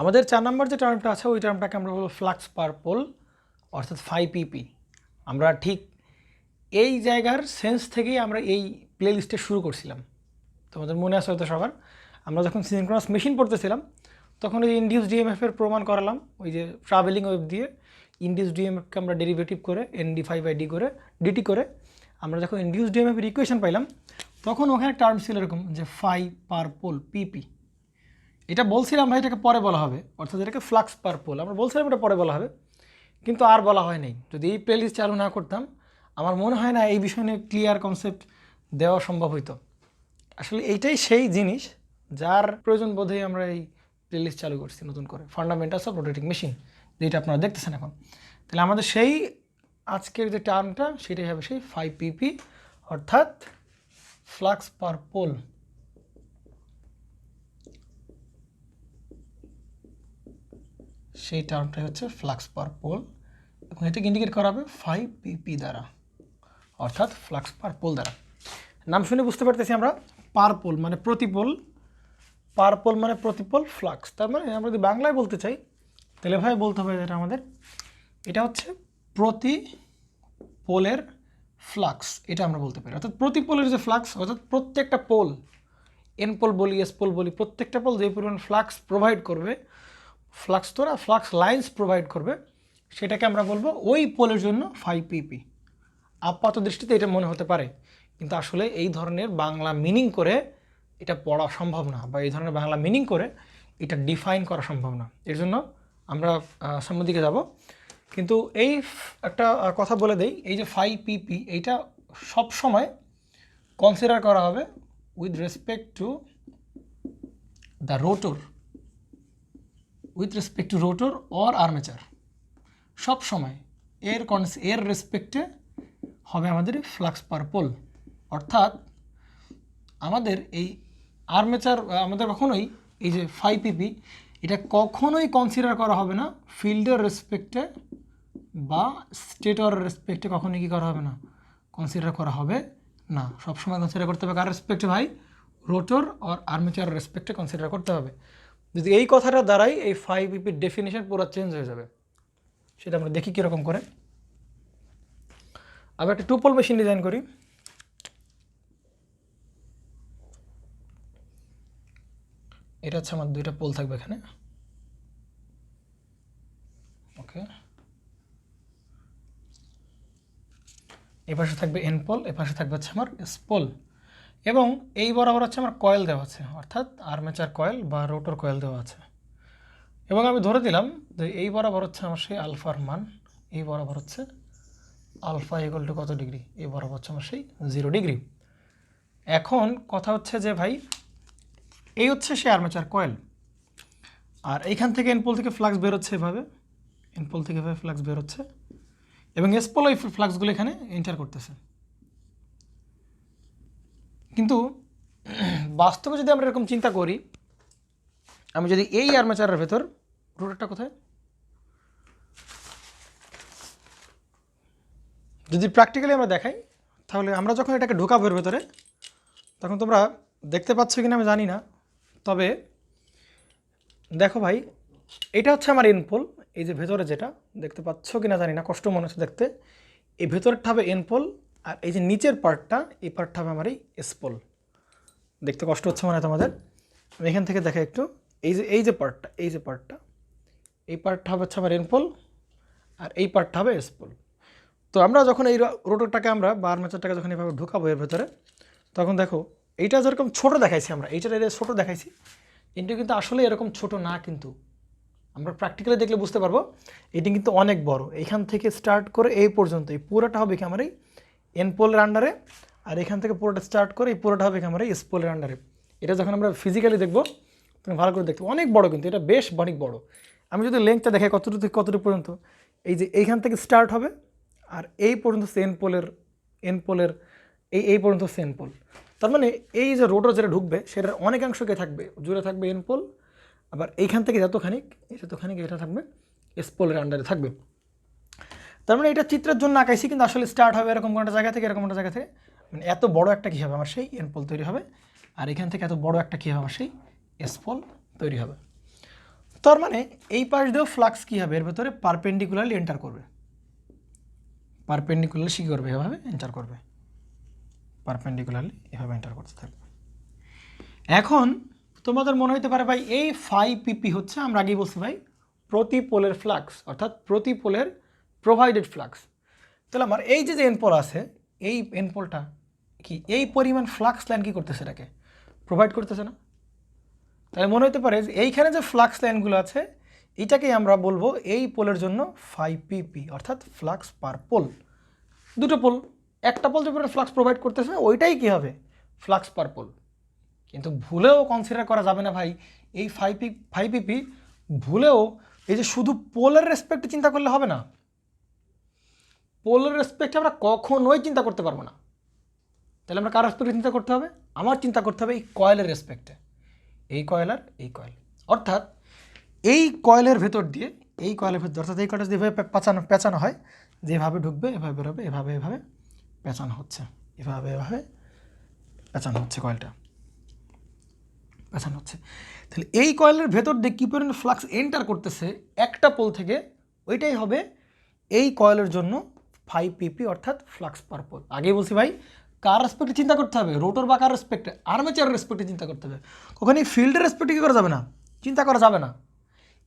আমাদের 4 নম্বর যে টার্মটা আছে ওই টার্মটাকে আমরা বলবো ফ্লাক্স পার পোল অর্থাৎ 5pp। আমরা ঠিক এই জায়গার সেন্স থেকেই আমরা এই প্লে লিস্টে শুরু করছিলাম। তোমাদের মনে আছে হয়তো সবার, আমরা যখন সিনক্রোনাস মেশিন পড়তেছিলাম তখন ওই ইনডিউস ডিএমএফের প্রমাণ করালাম, ওই যে ট্রাভেলিং ওয়েভ দিয়ে ইনডিউস ডিএমএফকে আমরা ডেরিভেটিভ করে ND5/D করে ডিটি করে আমরা যখন ইনডিউস ডিএমএফের ইকুয়েশন পাইলাম তখন ওখানে টার্ম ছিল এরকম যে 5 পার পোল পিপি। এটা বলছিলাম ভাই এটাকে পরে বলা হবে, অর্থাৎ এটাকে ফ্লাক্স পার পোল আমরা বলছিলাম এটা পরে বলা হবে, কিন্তু আর বলা হয় নাই। যদি এই প্লেলিস্ট চালু না করতাম আমার মনে হয় না এই বিষয় নিয়ে ক্লিয়ার কনসেপ্ট দেওয়া সম্ভব হইতো। আসলে এইটাই সেই জিনিস যার প্রয়োজন বোধেই আমরা এই প্লেলিস্ট চালু করছি নতুন করে, ফান্ডামেন্টালস অফ রোটেটিং মেশিন, যেটা আপনারা দেখতেছেন এখন। তাহলে আমাদের সেই আজকের যে টার্মটা সেটাই হবে সেই 5pp অর্থাৎ ফ্লাক্স পার পোল। সেই টার্মটাই হচ্ছে ফ্লাক্স পার পোল এবং এটাকে ইন্ডিকেট করা হবে 5pp দ্বারা অর্থাৎ ফ্লাক্স পার পোল দ্বারা। নাম শুনে বুঝতে পারতেছি আমরা, পার পোল মানে প্রতিপোল, পার পোল মানে প্রতিপোল, ফ্লাক্স তার মানে আমরা যদি বাংলায় বলতে চাই তাহলে ভাই বলতে হবে এটা আমাদের, এটা হচ্ছে প্রতি পোলের ফ্লাক্স, এটা আমরা বলতে পারি। অর্থাৎ প্রতি পোলের যে ফ্লাক্স অর্থাৎ প্রত্যেকটা পোল, এন পোল বলি এস পোল বলি, প্রত্যেকটা পোল যে পরিমাণ ফ্লাক্স প্রোভাইড করবে, ফ্লাক্স তোরা ফ্লাক্স লাইন্স প্রোভাইড করবে, সেটাকে আমরা বলবো ওই পোলের জন্য 5pp। আপাত দৃষ্টিতে এটা মনে হতে পারে, কিন্তু আসলে এই ধরনের বাংলা মিনিং করে এটা পড়া সম্ভব না, বা এই ধরনের বাংলা মিনিং করে এটা ডিফাইন করা সম্ভব না। এর জন্য আমরা সামনের দিকে যাব। কিন্তু এই একটা কথা বলে দেই, এই যে 5pp এইটা সবসময় কনসিডার করা হবে with respect to the rotor, with respect two rotor or armature. সব সময় এর রেসপেক্টে হবে আমাদের ফ্লাক্স পার পোল। অর্থাৎ আমাদের এই আর্মেচার আমাদের কখনোই এই যে 5pp এটা কখনোই কনসিডার করা হবে না ফিল্ডের রেসপেক্টে বা স্টেটর রেসপেক্টে, কখনোই কী করা হবে না, কনসিডার করা হবে না। সবসময় কনসিডার করতে হবে কার রেসপেক্টে ভাই, রোটর আর আর্মেচার রেসপেক্টে কনসিডার করতে হবে। যদি এই কথাটা দ্বারাই এই 5pp ডেফিনেশন পুরো চেঞ্জ হয়ে যাবে। সেটা আমরা দেখি কীরকম করে। আবার একটা 2 পোল মেশিন ডিজাইন করি। এটা হচ্ছে আমার 2টা পোল থাকবে এখানে, ওকে। এ পাশে থাকবে এন পোল, এ পাশে থাকবে হচ্ছে আমার এস পোল, এবং এই বরাবর হচ্ছে আমার কয়েল দেওয়া আছে, অর্থাৎ আর্মেচার কয়েল বা রোটর কয়েল দেওয়া আছে। এবং আমি ধরে দিলাম যে এই বরাবর হচ্ছে আমার সেই আলফার মান, এই বরাবর হচ্ছে আলফা ইকুয়াল টু কত ডিগ্রি, এই বরাবর হচ্ছে আমার সেই 0 ডিগ্রি। এখন কথা হচ্ছে যে ভাই এই হচ্ছে সেই আর্মেচার কয়েল, আর এইখান থেকে এন পোল থেকে ফ্লাক্স বেরোচ্ছে এভাবে, এন পোল থেকে এভাবে ফ্লাক্স বেরোচ্ছে এবং এস পোল এই ফ্লাক্সগুলো এখানে এন্টার করতেছে। কিন্তু বাস্তবে যদি আমরা এরকম চিন্তা করি, আমি যদি এই আর্মেচারের ভেতর, রোটরটা কোথায়, যদি প্র্যাকটিক্যালি আমরা দেখাই, তাহলে আমরা যখন এটাকে ঢোকাবো এর ভেতরে তখন তোমরা দেখতে পাচ্ছ কিনা আমি জানি না, তবে দেখো ভাই এটা হচ্ছে আমার এন পোল, এই যে ভেতরে যেটা দেখতে পাচ্ছ কিনা জানি না, কষ্ট মনে হচ্ছে দেখতে, এই ভেতরেরটা হবে এন পোল, আর এই যে নিচের পার্টটা, এই পার্টটা হবে আমার এই এস পোল। দেখতে কষ্ট হচ্ছে মানে তোমাদের, আমি এখান থেকে দেখে একটু, এই যে পার্টটা, এই যে পার্টটা, এই পার্টটা হবে হচ্ছে আমার এন পোল, আর এই পার্টটা হবে এস পোল। তো আমরা যখন এই রোটরটাকে আমরা বা আর্মেচারটাকে যখন এইভাবে ঢুকাবো এর ভেতরে, তখন দেখো এইটা যেরকম ছোট দেখাইছি আমরা, এইটার এটা ছোটো দেখাইছি, এটা কিন্তু আসলে এরকম ছোট না, কিন্তু আমরা প্র্যাকটিক্যালি দেখলে বুঝতে পারবো এটি কিন্তু অনেক বড়। এইখান থেকে স্টার্ট করে এই পর্যন্ত এই পুরোটা হবে কি আমার এই এন পোলের আন্ডারে, আর এখান থেকে পুরোটা স্টার্ট করে এই পুরোটা হবে কি আমার এই এস পোলের আন্ডারে। এটা যখন আমরা ফিজিক্যালি দেখবো তুমি ভালো করে দেখতে অনেক বড়, কিন্তু এটা বেশ অনেক বড়। আমি যদি লেন্থটা দেখাই কতটুকু থেকে কতটুকু পর্যন্ত, এই যে এইখান থেকে স্টার্ট হবে আর এই পর্যন্ত এন পোলের এই পর্যন্ত এন পোল। তার মানে এই যে রোটর যেটা ঢুকবে সেটার অনেকাংশকে থাকবে, জুড়ে থাকবে এন পোল, আবার এইখান থেকে যতখানিক এটা থাকবে এস পোলের আন্ডারে থাকবে। তার মানে এটা চিত্রের জন্য আঁকাইছি, কিন্তু আসলে স্টার্ট হবে এরকম একটা জায়গা থেকে, এরকম একটা জায়গা থেকে, মানে এত বড় একটা কী হবে আমার সেই এন পোল তৈরি হবে, আর এখান থেকে এত বড় একটা কী হবে আমার সেই এস পোল তৈরি হবে। তার মানে এই পাশ দিয়েও ফ্লাক্স কী হবে, এর ভেতরে পারপেন্ডিকুলারলি এন্টার করবে, পারপেন্ডিকুলারলি কী করবে, এভাবে এন্টার করবে, পারপেন্ডিকুলারলি এভাবে এন্টার করতে থাকবে। এখন তোমাদের মনে হতে পারে ভাই এই 5 pp হচ্ছে, আমরা আগেই বলছি ভাই, প্রতি পোলের ফ্লাক্স, অর্থাৎ প্রতি পোলের প্রোভাইডেড ফ্লাক্স। তাহলে আমার এই যে এনপোল আছে, এই এনপোলটা কি এই পরিমাণ ফ্লাক্স লাইন কী করতেছে, এটাকে প্রোভাইড করতেছে না? তাহলে মনে হতে পারে যে এইখানে যে ফ্লাক্স লাইনগুলো আছে এটাকেই আমরা বলবো এই পোলের জন্য 5 pp, অর্থাৎ ফ্লাক্স পার পোল। দুটো পোল, একটা পোল যে ফ্লাক্স প্রোভাইড করতেছে ওইটাই কী হবে, ফ্লাক্স পার পোল। কিন্তু ভুলেও কনসিডার করা যাবে না ভাই এই 5 pp, ভুলেও এই যে শুধু পোলের রেসপেক্টে চিন্তা করলে হবে না, পোলের রেসপেক্টে আমরা কখনোই চিন্তা করতে পারবো না। তাহলে আমরা কার রেসপেক্টে চিন্তা করতে হবে, আমার চিন্তা করতে হবে এই কয়েলের রেসপেক্টে, এই কয়েল আর এই কয়েল। অর্থাৎ এই কয়েলের ভেতর দিয়ে, এই কয়েলের ভেতর, অর্থাৎ এই কয়েলটা যেভাবে পেঁচানো হয়, যেভাবে ঢুকবে এভাবে বেরোবে, এভাবে এভাবে পেঁচানো হচ্ছে, এভাবে এভাবে পেঁচানো হচ্ছে, কয়েলটা পেঁচানো হচ্ছে। তাহলে এই কয়েলের ভেতর দিয়ে কী পরিমাণ ফ্লাক্স এন্টার করতেছে একটা পোল থেকে, ওইটাই হবে এই কয়েলের জন্য 5 pp, অর্থাৎ ফ্লাক্স পার পোল। আগেই বলছি ভাই কার রেসপেক্টে চিন্তা করতে হবে, রোটর বা কার রেসপেক্টে, আর্মেচারের রেসপেক্টে চিন্তা করতে হবে, কখনই ফিল্ডের রেসপেক্টে কী করা যাবে না, চিন্তা করা যাবে না।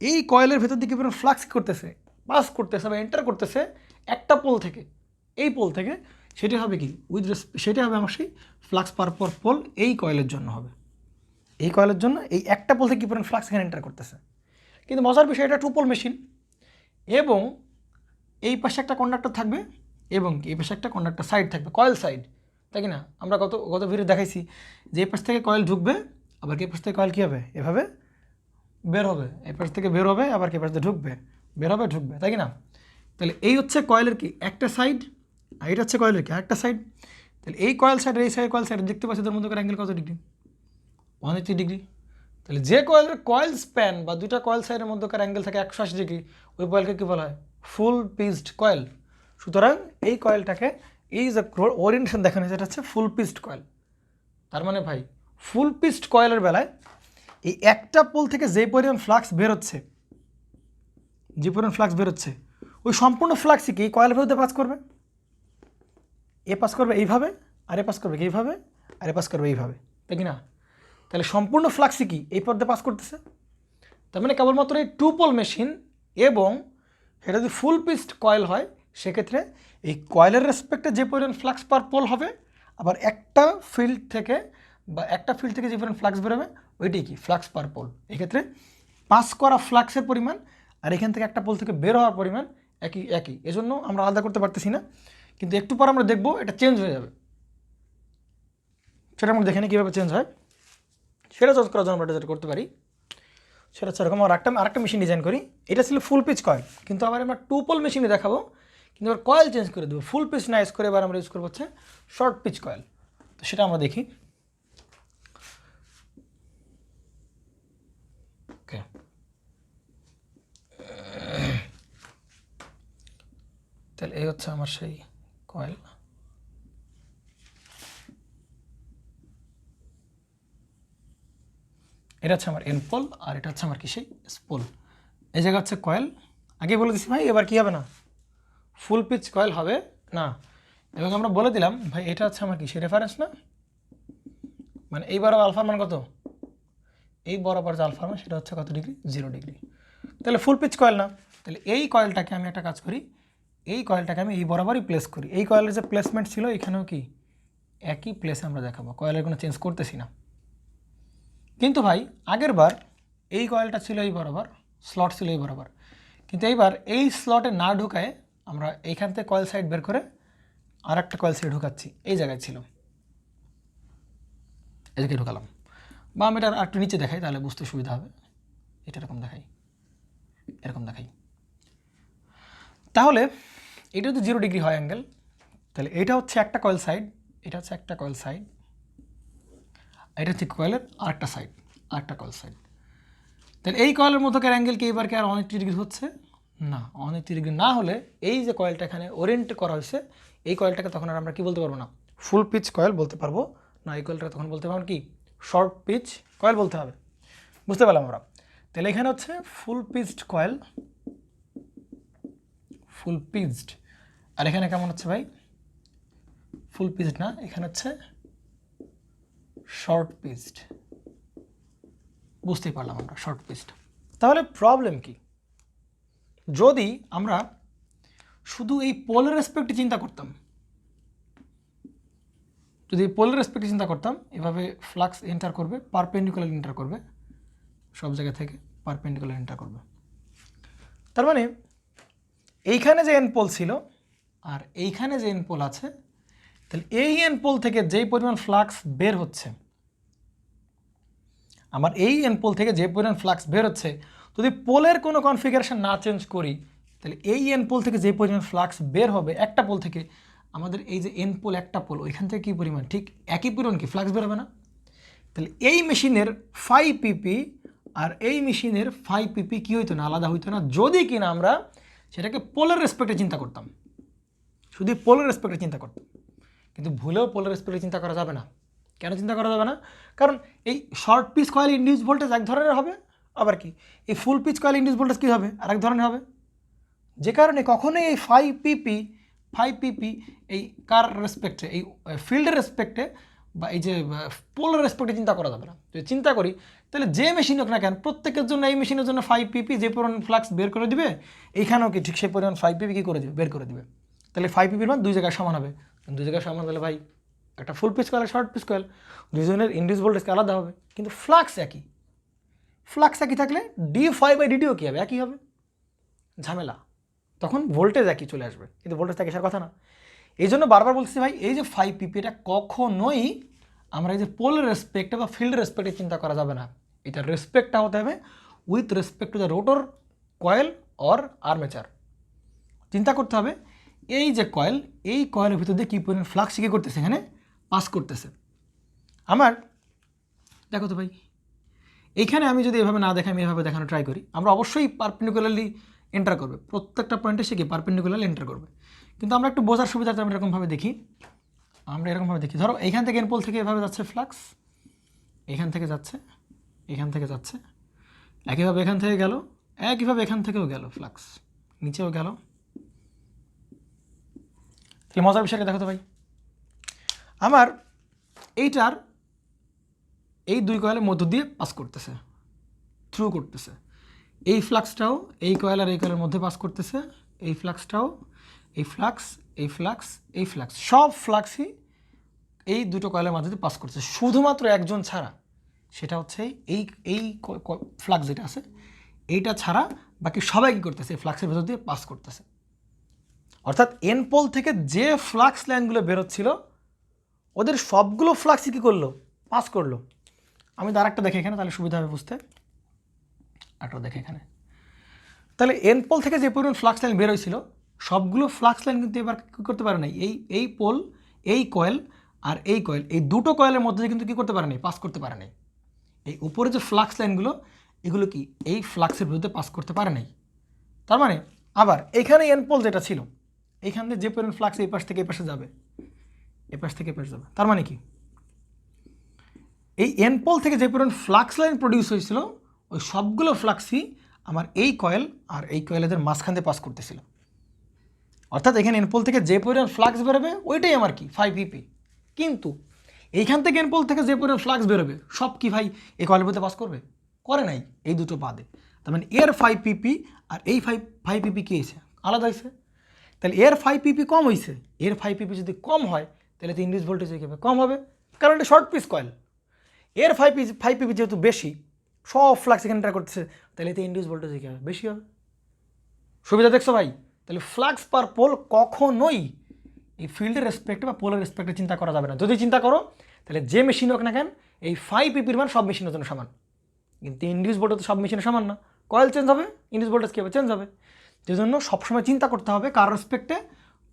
এই কয়েলের ভেতর দিয়ে কী পরিমাণ ফ্লাক্স করতেছে, পাস করতেছে বা এন্টার করতেছে একটা পোল থেকে, এই পোল থেকে, সেটা হবে কি সেটা হবে আমার সেই ফ্লাক্স পার পোল এই কয়েলের জন্য হবে, এই কয়েলের জন্য এই একটা পোল থেকে কী পরিমাণ ফ্লাক্স এখানে এন্টার করতেছে। কিন্তু মজার বিষয়, এটা 2 পোল মেশিন, এবং এই পাশে একটা কন্ডাক্টর থাকবে এবং এই পাশে একটা কন্ডাক্টর সাইড থাকবে, কয়েল সাইড, তাই কি না? আমরা গত ভিডিও দেখাইছি যে এই পাশ থেকে কয়েল ঢুকবে, আবার এই পাশ থেকে কয়েল কী হবে, এভাবে বের হবে, এই পাশ থেকে বের হবে, আবার এই পাশ থেকে ঢুকবে, বের হবে, ঢুকবে, তাই কি না? তাহলে এই হচ্ছে কয়েলের কি একটা সাইড, আর এটা হচ্ছে কয়েলের কি আরেকটা সাইড। তাহলে এই কয়েল সাইড, এই সাইড কয়েল সাইড দেখতে পাচ্ছি, তার মধ্যে অ্যাঙ্গেল কত ডিগ্রি, 180 ডিগ্রি। তাহলে যে কয়েলের কয়েল স্প্যান বা দুটা কয়েল সাইডের মধ্যকার অ্যাঙ্গেল থাকে 180 ডিগ্রি, ওই কয়েলকে কী বলা হয়, ফুল পিচড কয়েল। সুতরাং এই কয়েলটাকে, এই যে ওরিয়েন্টেশন দেখানো হয়েছে, এটা হচ্ছে ফুল পিচড কয়েল। তার মানে ভাই ফুল পিচড কয়েলের বেলায় এই একটা পোল থেকে যে পরিমাণ ফ্লাক্স বেরোচ্ছে, যে পরিমাণ ফ্লাক্স বেরোচ্ছে, ওই সম্পূর্ণ ফ্লাক্সই কি এই কয়েলের বিরুদ্ধে পাস করবে, এ পাস করবে এইভাবে, আর এ পাস করবে এইভাবে, আর এ পাস করবে এইভাবে, তাই কি না? তাহলে সম্পূর্ণ ফ্লাক্সই কি এই পথে পাস করতেছে। তার মানে কেবলমাত্র এই 2 পোল মেশিন, এবং সেটা যদি ফুল পিচড কয়েল হয় সেক্ষেত্রে এই কয়েলের রেসপেক্টে যে পরিমাণ ফ্লাক্স পার পোল হবে, আবার একটা ফিল্ড থেকে যে পরিমাণ ফ্লাক্স বেরোবে ওইটাই কি ফ্লাক্স পার পোল। এক্ষেত্রে পাস করা ফ্লাক্সের পরিমাণ আর এখান থেকে একটা পোল থেকে বের হওয়ার পরিমাণ একই, এজন্য আমরা আলাদা করতে পারতেছি না, কিন্তু একটু পর আমরা দেখব এটা চেঞ্জ হয়ে যাবে, সেটা আমরা দেখে নিই কীভাবে চেঞ্জ হয়। সেটা চেঞ্জ করার জন্য আমরা যেটা করতে পারি সেটা হচ্ছে এরকম, আরেকটা মেশিন ডিজাইন করি। এটা ছিল ফুল পিচ কয়েল, কিন্তু আবার আমরা 2 পোল মেশিনে দেখাবো, কিন্তু আবার কয়েল চেঞ্জ করে দেবো, ফুল পিচ না ইউজ করে এবার আমরা ইউজ করবো হচ্ছে শর্ট পিচ কয়েল। তো সেটা আমরা দেখি। ওকে, তাহলে এই হচ্ছে আমার সেই কয়েল। এটা হচ্ছে আমার এন পোল, আর এটা হচ্ছে আমার কি সেই এস পোল। এই জায়গা হচ্ছে কয়েল, আগে বলে দিচ্ছি ভাই এবার কি হবে না, ফুল পিচ কয়েল হবে না। এবং আমরা বলে দিলাম ভাই এটা হচ্ছে আমার কি সেই রেফারেন্স না, মানে এই বরাবর আলফার মান কত, এই বরাবর যে আলফার মান সেটা হচ্ছে কত ডিগ্রি, 0 ডিগ্রি। তাহলে ফুল পিচ কয়েল না। তাহলে এই কয়েলটাকে আমি একটা কাজ করি, এই কয়েলটাকে আমি এই বরাবরই প্লেস করি। এই কয়েলের যে প্লেসমেন্ট ছিল এখানেও কি একই প্লেসে আমরা দেখাবো, কয়েলের কোনো চেঞ্জ করতেছি না। কিন্তু ভাই আগের বার এই কয়েলটা ছিল এই বরাবর, স্লট ছিল এই বরাবর, কিন্তু এইবার এই স্লটে না ঢুকায় আমরা এইখান থেকে কয়েল সাইড বের করে আর একটা কয়েল সাইড ঢুকাচ্ছি, এই জায়গায় ছিল, এদিকে ঢুকালাম। বা আমি এটা আর একটু নিচে দেখাই তাহলে বুঝতে সুবিধা হবে, এটা এরকম দেখাই, এরকম দেখাই। তাহলে এটা যদি 0 ডিগ্রি হয় অ্যাঙ্গেল, তাহলে এটা হচ্ছে একটা কয়েল সাইড, এটা হচ্ছে একটা কয়েল সাইড, এটা হচ্ছে কয়েলের আরেকটা সাইড, আরেকটা কয়েল সাইড। তাহলে এই কয়েলের মধ্যকার অ্যাঙ্গেল কি এবার কি আর 180 ডিগ্রি হচ্ছে না? 180 ডিগ্রি না হলে এই যে কয়েলটা এখানে ওরিয়েন্ট করা হয়েছে, এই কয়েলটাকে তখন আর আমরা কি বলতে পারবো না, ফুল পিচ কয়েল বলতে পারবো না, এই কয়েলটাকে তখন বলতে পারবো কি, শর্ট পিচ কয়েল বলতে হবে। বুঝতে পারলাম আমরা। তাহলে এখানে হচ্ছে ফুল পিচড কয়েল, ফুল পিচড, আর এখানে কেমন হচ্ছে ভাই ফুল পিচড না, এখানে হচ্ছে শর্ট পিচড, বুঝতেই পারলাম আমরা শর্ট পিচড। তাহলে প্রবলেম কি, যদি আমরা শুধু এই পোলের রেসপেক্টে চিন্তা করতাম, যদি পোলের রেসপেক্টে চিন্তা করতাম, এভাবে ফ্লাক্স এন্টার করবে, পারপেন্ডিকুলার এন্টার করবে, সব জায়গা থেকে পারপেন্ডিকুলার এন্টার করবে। তার মানে এইখানে যে এন পোল ছিল আর এইখানে যে এন পোল আছে, তাহলে এই এন পোল থেকে যেই পরিমাণ ফ্লাক্স বের হচ্ছে, আমার এই এন পোল থেকে যে পরিমাণ ফ্লাক্স বের হচ্ছে, যদি পোলের কোনো কনফিগারেশন না চেঞ্জ করি, তাহলে এই এন পোল থেকে যে পরিমাণ ফ্লাক্স বের হবে একটা পোল থেকে, আমাদের এই যে এন পোল একটা পোল, ওইখান থেকে কী পরিমাণ, ঠিক একই পরিমাণ কি ফ্লাক্স বের হবে না? তাহলে এই মেশিনের 5 pp আর এই মেশিনের 5 pp কী হইতো না, আলাদা হইতো না, যদি কিনা আমরা সেটাকে পোলের রেসপেক্টে চিন্তা করতাম, শুধু পোলের রেসপেক্টে চিন্তা করতাম। কিন্তু ভুলেও পোলের রেসপেক্টে চিন্তা করা যাবে না। কেন চিন্তা করা যাবে না? কারণ এই short pitch coil induce voltage এক ধরনের হবে, আবার কি এই full pitch coil induce voltage কী হবে, আরেক ধরনের হবে। যে কারণে কখনোই এই 5 pp এই কার রেসপেক্টে, এই ফিল্ডের রেসপেক্টে বা এই যে পোলের রেসপেক্টে চিন্তা করা যাবে না। যদি চিন্তা করি তাহলে যে মেশিন হোক না কেন, প্রত্যেকের জন্য এই মেশিনের জন্য 5 pp যে পরিমাণ ফ্লাক্স বের করে দিবে, এইখানেও কি ঠিক সেই পরিমাণ 5 pp কী করে দিবে, বের করে দিবে। তাহলে 5 pp মান দুই জায়গায় সমান হবে, দুই জায়গায় সমান হলে ভাই একটা full pitch coil short pitch coil দুজনের ইন্ডিউস ভোল্টেজ আলাদা হবে, কিন্তু ফ্লাক্স একই। ফ্লাক্স একই থাকলে d5/dtও কী হবে, একই হবে, ঝামেলা। তখন ভোল্টেজ একই চলে আসবে, কিন্তু ভোল্টেজ একই আসার কথা না। এই জন্য বারবার বলছি ভাই, এই যে 5 pp এটা কখনোই আমরা এই যে পোলের রেসপেক্টে বা ফিল্ড রেসপেক্টে চিন্তা করা যাবে না। এটা রেসপেক্টটা হতে হবে with respect to the rotor coil or armature. চিন্তা করতে হবে এই যে কয়েল, এই কয়েলের ভিতর দিয়ে কী পরিমাণ ফ্লাক্স কী করতেছে, এখানে পাস করতেছে। আমার দেখো তো ভাই, এইখানে আমি যদি এভাবে না দেখে আমি এভাবে দেখানো ট্রাই করি, আমরা অবশ্যই পারপেন্ডিকুলারলি এন্টার করবে, প্রত্যেকটা পয়েন্টে সে কি পারপেন্ডিকুলারলি এন্টার করবে। কিন্তু আমরা একটু বোঝার সুবিধাতে আমরা এরকমভাবে দেখি, ধরো এইখান থেকে এনপোল থেকে এভাবে যাচ্ছে ফ্লাক্স, এখান থেকে যাচ্ছে, এখান থেকে যাচ্ছে, একইভাবে এখান থেকে গেল, একইভাবে এখান থেকেও গেল ফ্লাক্স, নিচেও গেল। তাহলে মজার বিষয়টা দেখো তো ভাই, আমার এইটার এই দুই কয়েলের মধ্য দিয়ে পাস করতেছে, থ্রু করতেছে, এই ফ্লাক্সটাও এই কয়েল আর এই কয়েলের মধ্যে পাস করতেছে, এই ফ্লাক্সটাও, এই ফ্লাক্স, এই ফ্লাক্স, এই ফ্লাক্স, সব ফ্লাক্সই এই দুটো কয়েলের মাধ্যমে পাস করছে, শুধুমাত্র একজন ছাড়া, সেটা হচ্ছে এই এই ফ্লাক্স যেটা আছে এইটা ছাড়া বাকি সবাই কী করতেছে, এই ফ্লাক্সের ভেতর দিয়ে পাস করতেছে। অর্থাৎ এন পোল থেকে যে ফ্লাক্স লাইনগুলো বেরোচ্ছিল ওদের সবগুলো ফ্লাক্সই কী করলো, পাস করলো। আমি তো আরেকটা দেখি এখানে, তাহলে সুবিধা হবে বুঝতে, আরেকটা দেখে এখানে। তাহলে এন পোল থেকে যে পরিমাণ ফ্লাক্স লাইন বের হয়েছিল সবগুলো ফ্লাক্স লাইন কিন্তু এবার কী করতে পারে নাই, এই পোল, এই কয়েল আর এই কয়েল, এই দুটো কয়েলের মধ্যে কিন্তু কী করতে পারে নাই, পাস করতে পারে নাই। এই উপরে যে ফ্লাক্স লাইনগুলো এগুলো কি এই ফ্লাক্সের বিরুদ্ধে পাস করতে পারে নাই। তার মানে আবার এইখানে এন পোল যেটা ছিল, এইখান থেকে যে পরিমাণ ফ্লাক্স এই পাশ থেকে এই পাশে যাবে, এই পাশ থেকে এই পাশে যাবে, তার মানে কি এই এন পোল থেকে যে পরিমাণ ফ্লাক্স লাইন প্রডিউস হয়েছিল ওই সবগুলো ফ্লাক্সই আমার এই কয়েল আর এই কয়েলেদের মাঝখান দিয়ে পাস করতেছিল। অর্থাৎ এখানে এনপোল থেকে যে পরিমাণ ফ্লাক্স বেরোবে ওইটাই আমার কি 5 pp, কিন্তু এইখান থেকে এনপোল থেকে যে পরিমাণ ফ্লাক্স বেরোবে সব কি ভাই এই কয়েলের মধ্যে পাস করবে, করে নাই, এই দুটো বাদে। তার মানে এর 5 pp আর এই 5 pp কী হয়েছে, আলাদা হয়েছে। তাহলে এর 5 pp কম হয়েছে, এর 5 pp যদি কম হয় তাহলে তো ইন্ডিউস ভোল্টেজ কী হবে, কম হবে, কারণ এটা শর্ট পিচ কয়েল। এর 5 pp যেহেতু বেশি, সব ফ্লাক্স এখানে এন্টার করতেছে, তাহলে এতে ইন্ডিউস ভোল্টেজ কী হবে, বেশি হবে। সুবিধা দেখছো ভাই? তাহলে ফ্লাক্স পার পোল কখনোই এই ফিল্ডের রেসপেক্টে বা পোলের রেসপেক্টে চিন্তা করা যাবে না। যদি চিন্তা করো তাহলে যে মেশিন হোক না কেন এই 5 pp মান সব মেশিনের জন্য সমান, কিন্তু ইন্ডিউস ভোল্টেজ তো সব মেশিনে সমান না, কয়েল চেঞ্জ হবে, ইন্ডিউস ভোল্টেজ কী হবে, চেঞ্জ হবে। যে জন্য সবসময় চিন্তা করতে হবে কার রেসপেক্টে,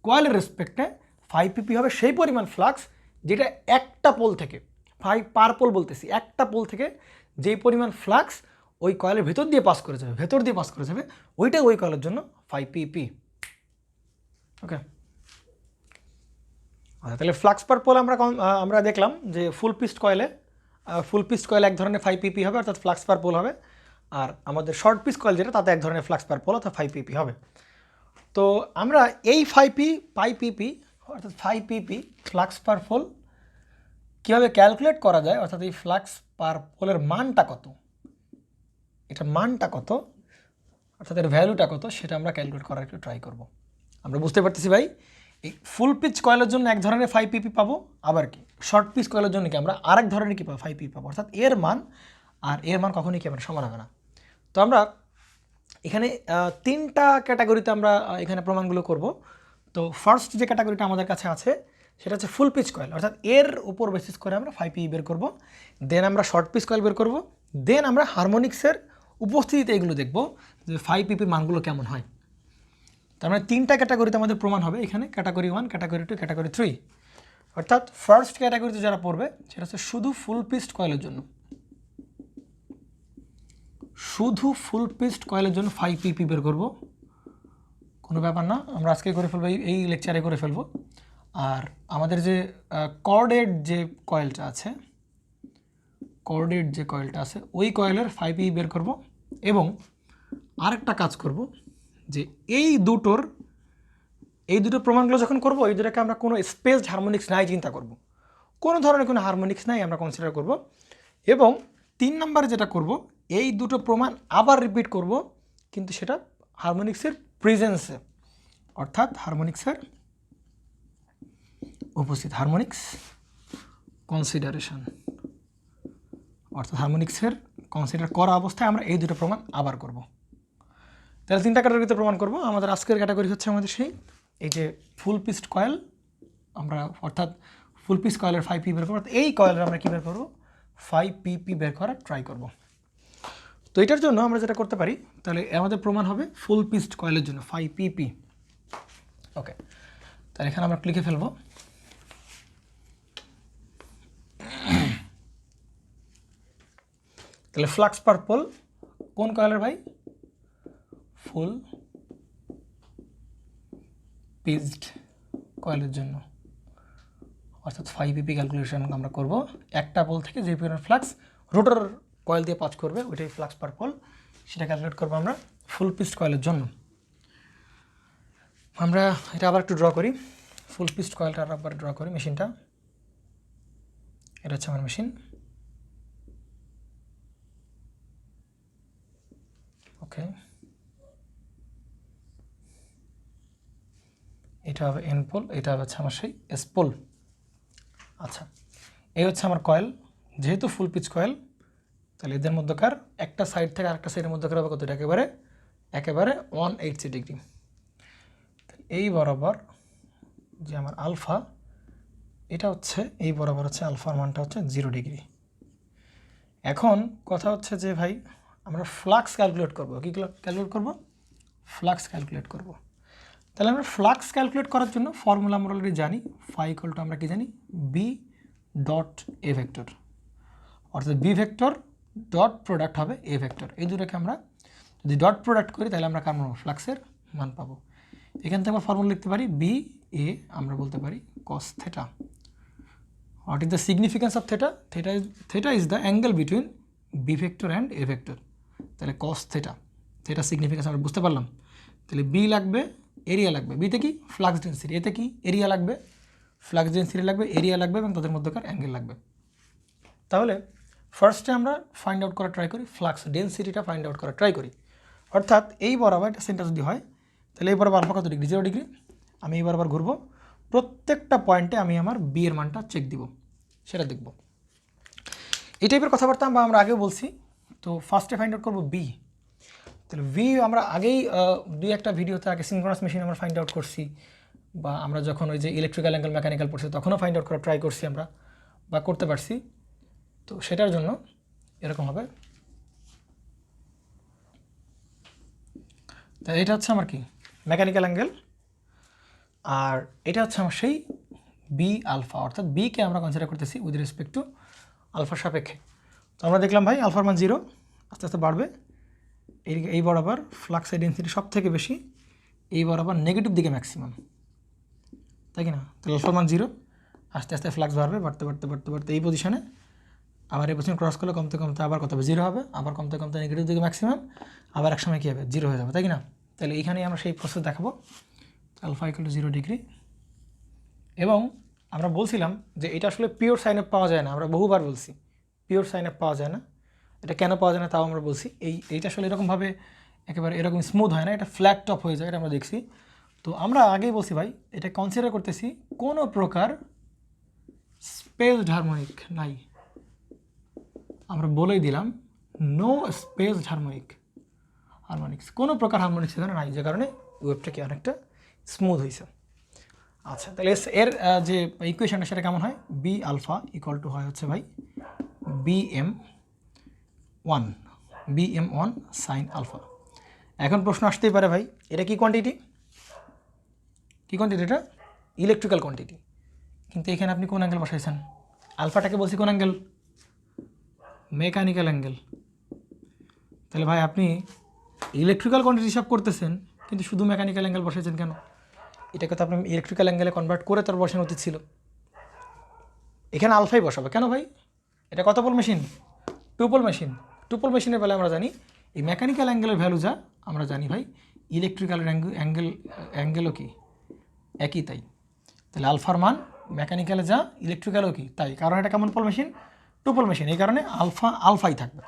কয়েলের রেসপেক্টে 5 pp হবে সেই পরিমাণ ফ্লাক্স যেটা একটা পোল থেকে, 5 পার পোল বলতেছি, একটা পোল থেকে যেই পরিমাণ ফ্লাক্স ওই কয়েলের ভেতর দিয়ে পাস করে যাবে, ভেতর দিয়ে পাস করে যাবে, ওইটাই ওই কয়েলের জন্য 5 pp। ওকে, আচ্ছা, তাহলে ফ্লাক্স পার পোল আমরা দেখলাম যে ফুল পিস্ট কয়েলে এক ধরনের 5 pp হবে, অর্থাৎ ফ্লাক্স পার পোল হবে। আর আমাদের শর্ট পিচ কয়েল যেটা তাতে এক ধরনের ফ্লাক্স পার পোল অর্থাৎ 5 pp হবে। তো আমরা এই 5 pp অর্থাৎ 5 pp ফ্লাক্স পার পোল কীভাবে ক্যালকুলেট করা যায়, অর্থাৎ এই ফ্লাক্স পার পোলের মানটা কত, এটার মানটা কত অর্থাৎ এর ভ্যালুটা কত, সেটা আমরা ক্যালকুলেট করার একটু ট্রাই করব। আমরা বুঝতে পারতেছি ভাই এই ফুল পিচ কয়েলের জন্য এক ধরনের 5 pp পাবো, আবার কি শর্ট পিচ কয়েলের জন্য কি আমরা আরেক ধরনের কি পাবো 5 pp পাবো, অর্থাৎ এর মান আর এর মান কখনোই কি আমরা সমান হবে না। তো আমরা এখানে তিনটা ক্যাটাগরিতে আমরা এখানে প্রমাণগুলো করব। তো ফার্স্ট যে ক্যাটাগরিটা আমাদের কাছে আছে সেটা হচ্ছে ফুল পিচ কয়েল, অর্থাৎ এর উপর বেসিস করে আমরা 5 pp বের করব, দেন আমরা শর্ট পিচ কয়েল বের করব, দেন আমরা হারমোনিক্সের উপস্থিতিতে এগুলো দেখব যে 5 pp মানগুলো কেমন হয়। তার মানে তিনটা ক্যাটাগরিতে আমাদের প্রমাণ হবে এখানে, ক্যাটাগরি 1, ক্যাটাগরি 2, ক্যাটাগরি 3। অর্থাৎ ফার্স্ট ক্যাটাগরিতে যারা পড়বে সেটা হচ্ছে শুধু ফুল পিচড কয়েলের জন্য, শুধু ফুল পিচড কয়েলের জন্য 5 pp বের করব, কোনো ব্যাপার না, আমরা আজকে করে ফেলবো, এই লেকচারে করে ফেলবো। আর আমাদের যে কর্ডেড যে কয়েলটা আছে, কর্ডেড যে কয়েলটা আছে ওই কয়েলের 5 pp বের করব, এবং আরেকটা কাজ করব যে এই দুটোর প্রমাণগুলো যখন করব এই দুটোকে আমরা কোনো স্পেসড হারমোনিক্স নাই চিন্তা করব, কোনো ধরনের কোনো হারমোনিক্স নাই আমরা কনসিডার করব, এবং 3 নম্বরে যেটা করব এই দুটো প্রমাণ আবার রিপিট করব, কিন্তু সেটা হারমোনিক্সের প্রেজেন্সে, অর্থাৎ হারমোনিক্সের উপস্থিত, হারমোনিক্স কনসিডারেশন, অর্থাৎ হারমোনিক্সের কনসিডার করা অবস্থায় আমরা এই দুটো প্রমাণ আবার করব। তাহলে তিনটা ক্যাটাগরিতে প্রমাণ করব। আমাদের আজকের ক্যাটাগরি হচ্ছে আমাদের সেই এই যে ফুল পিচড কয়েল, আমরা অর্থাৎ ফুল পিচ কয়েলের 5 pp বের করবো, এই কয়েলের আমরা কী বের করবো 5 pp বের করার ট্রাই করব। তো এটার জন্য আমরা যেটা করতে পারি, তাহলে আমাদের প্রমাণ হবে ফুল পিচড কয়েলের জন্য 5 pp। ওকে, তাহলে এখানে আমরা লিখে ফেলবো তাহলে ফ্লাক্স পার পোল কোন কয়েলের ভাই, ফুল পিচড কয়েলের জন্য, অর্থাৎ 5 pp ক্যালকুলেশন আমরা করব। একটা পোল থেকে যে পরিমাণ ফ্লাক্স রোটর কয়েল দিয়ে পাস করবে ওইটাই ফ্লাক্স পার পোল, সেটা ক্যালকুলেট করবো আমরা ফুল পিচড কয়েলের জন্য। আমরা এটা আবার একটু ড্র করি, ফুল পিচড কয়েলটা আবার ড্র করি, মেশিনটা এটা হচ্ছে আমার মেশিন। ওকে, এটা হবে এন পোল, এটা হচ্ছে আমার সেই এস পোল। আচ্ছা, এই হচ্ছে আমার কয়েল, যেহেতু ফুল পিচ কয়েল তাহলে এদের মধ্যকার একটা সাইড থেকে আরেকটা সাইডের মধ্যকার হবে কত, একেবারে 180 ডিগ্রি। এই বরাবর যে আমার আলফা, এটা হচ্ছে এই বরাবর হচ্ছে আলফার মানটা হচ্ছে 0 ডিগ্রি। এখন কথা হচ্ছে যে ভাই আমরা ফ্লাক্স ক্যালকুলেট করব, কী ক্যালকুলেট করব, ফ্লাক্স ক্যালকুলেট করব। তাহলে আমরা ফ্লাক্স ক্যালকুলেট করার জন্য ফর্মুলা আমরা অলরেডি জানি, ফাই ইকুয়াল টু আমরা কি জানি, বি ডট এ ভেক্টর, অর্থাৎ বি ভেক্টর ডট প্রোডাক্ট হবে এ ভেক্টর। এই দুটোকে আমরা যদি ডট প্রোডাক্ট করি তাহলে আমরা কার ফ্লাক্সের মান পাবো। এখান থেকে আমরা ফর্মুলা লিখতে পারি বি এ, আমরা বলতে পারি cos theta. What is the significance of theta, theta is the angle between B vector and A vector. তাহলে কস থেটা, থেটা সিগনিফিকেন্স আমরা বুঝতে পারলাম। তাহলে বি লাগবে, এরিয়া লাগবে, বিতে কি ফ্লাক্স ডেন্সিটি, এতে কি এরিয়া লাগবে, ফ্লাক্স ডেন্সিটি লাগবে, এরিয়া লাগবে, এবং তাদের মধ্যকার অ্যাঙ্গেল লাগবে। তাহলে ফার্স্টে আমরা ফাইন্ড আউট করা ট্রাই করি, ফ্লাক্স ডেন্সিটিটা ফাইন্ড আউট করা ট্রাই করি। অর্থাৎ এই বরাবর একটা সেন্টার যদি হয় তাহলে এই বরাবর আলফা কত ডিগ্রি, 0 ডিগ্রি। আমি এই বরাবর ঘুরবো, প্রত্যেকটা পয়েন্টে আমি আমার বি এর মানটা চেক দিব, সেটা দেখব। এই টাইপের কথাবার্তা আমরা আগেও বলছি। তো ফার্স্টে ফাইন্ড আউট করবো বি। তাহলে ভি আমরা আগেই দুই একটা ভিডিওতে আগে সিনক্রোনাস মেশিন আমরা ফাইন্ড আউট করছি, বা আমরা যখন ওই যে ইলেকট্রিক্যাল অ্যাঙ্গেল মেকানিক্যাল পড়ছি তখনও ফাইন্ড আউট করা ট্রাই করছি আমরা, বা করতে পারছি। তো সেটার জন্য এরকম হবে। তা এটা হচ্ছে আমার কি মেকানিক্যাল অ্যাঙ্গেল, আর এটা হচ্ছে আমার সেই বি আলফা, অর্থাৎ বিকে আমরা কনসিডার করতেছি উইথ রেসপেক্ট টু আলফার সাপেক্ষে। তো আমরা দেখলাম ভাই আলফার মান 0, আস্তে আস্তে বাড়বে। এই বরাবর ফ্লাক্সের ডেন্সিটি সব থেকে বেশি, এই বরাবর নেগেটিভ দিকে ম্যাক্সিমাম, তাই কি না? তাহলে আলফার মান 0, আস্তে আস্তে ফ্লাক্স বাড়বে, বাড়তে বাড়তে বাড়তে বাড়তে এই পজিশনে আবার এই পজিশন ক্রস করলে কমতে কমতে আবার কত হবে 0 হবে, আবার কমতে কমতে নেগেটিভ দিকে ম্যাক্সিমাম, আবার এক সময় কী হবে 0 হয়ে যাবে, তাই কি না? তাহলে এইখানেই আমরা সেই প্রসেস দেখাবো আলফা ইকুয়াল টু 0 ডিগ্রি। এবং আমরা বলছিলাম যে এটা আসলে পিওর সাইন আপ পাওয়া যায় না, আমরা বহুবার বলছি পিওর সাইন আপ পাওয়া যায় না। এটা কেন পাওয়া যায় না তাও আমরা বলছি, এইটা আসলে এরকমভাবে একেবারে এরকম স্মুথ হয় না, এটা ফ্ল্যাট টপ হয়ে যায়, এটা আমরা দেখছি। তো আমরা আগেই বলছি ভাই এটা কনসিডার করতেছি কোনো প্রকার স্পেসড হারমোনিক নাই, আমরা বলেই দিলাম নো স্পেসড হারমোনিক্স, কোনো প্রকার হারমোনিক্স এখানে নাই, যে কারণে ওয়েভটা কি অনেকটা স্মুথ হয়েছে। আচ্ছা, তাহলে এর যে ইকুয়েশনটা সেটা কেমন হয়, বি আলফা ইকুয়াল টু হয় হচ্ছে ভাই BM1 সাইন আলফা। এখন প্রশ্ন আসতেই পারে ভাই এটা কি কোয়ান্টিটি, এটা ইলেকট্রিক্যাল কোয়ান্টিটি, কিন্তু এখানে আপনি কোন অ্যাঙ্গেল বসাইছেন, আলফাটাকে বলছি কোন অ্যাঙ্গেল, মেকানিক্যাল অ্যাঙ্গেল। তাহলে ভাই আপনি ইলেকট্রিক্যাল কোয়ান্টিটি হিসাব করতেছেন কিন্তু শুধু মেকানিক্যাল অ্যাঙ্গেল বসাইছেন কেন? এটাকে তো আপনি ইলেকট্রিক্যাল অ্যাঙ্গেলে কনভার্ট করে তার বসানো উচিত ছিল। এখানে আলফাই বসাবে কেন ভাই, এটা কত পোল মেশিন, টু পোল মেশিনের বেলায় আমরা জানি এই মেকানিক্যাল অ্যাঙ্গেলের ভ্যালু যা আমরা জানি ভাই ইলেকট্রিক্যাল অ্যাঙ্গেলও কি একই, তাই তাহলে আলফার মান মেকানিক্যালে যা ইলেকট্রিক্যালও কি তাই, কারণ এটা কেমন pole machine, two pole machine, এই কারণে আলফাই থাকবে,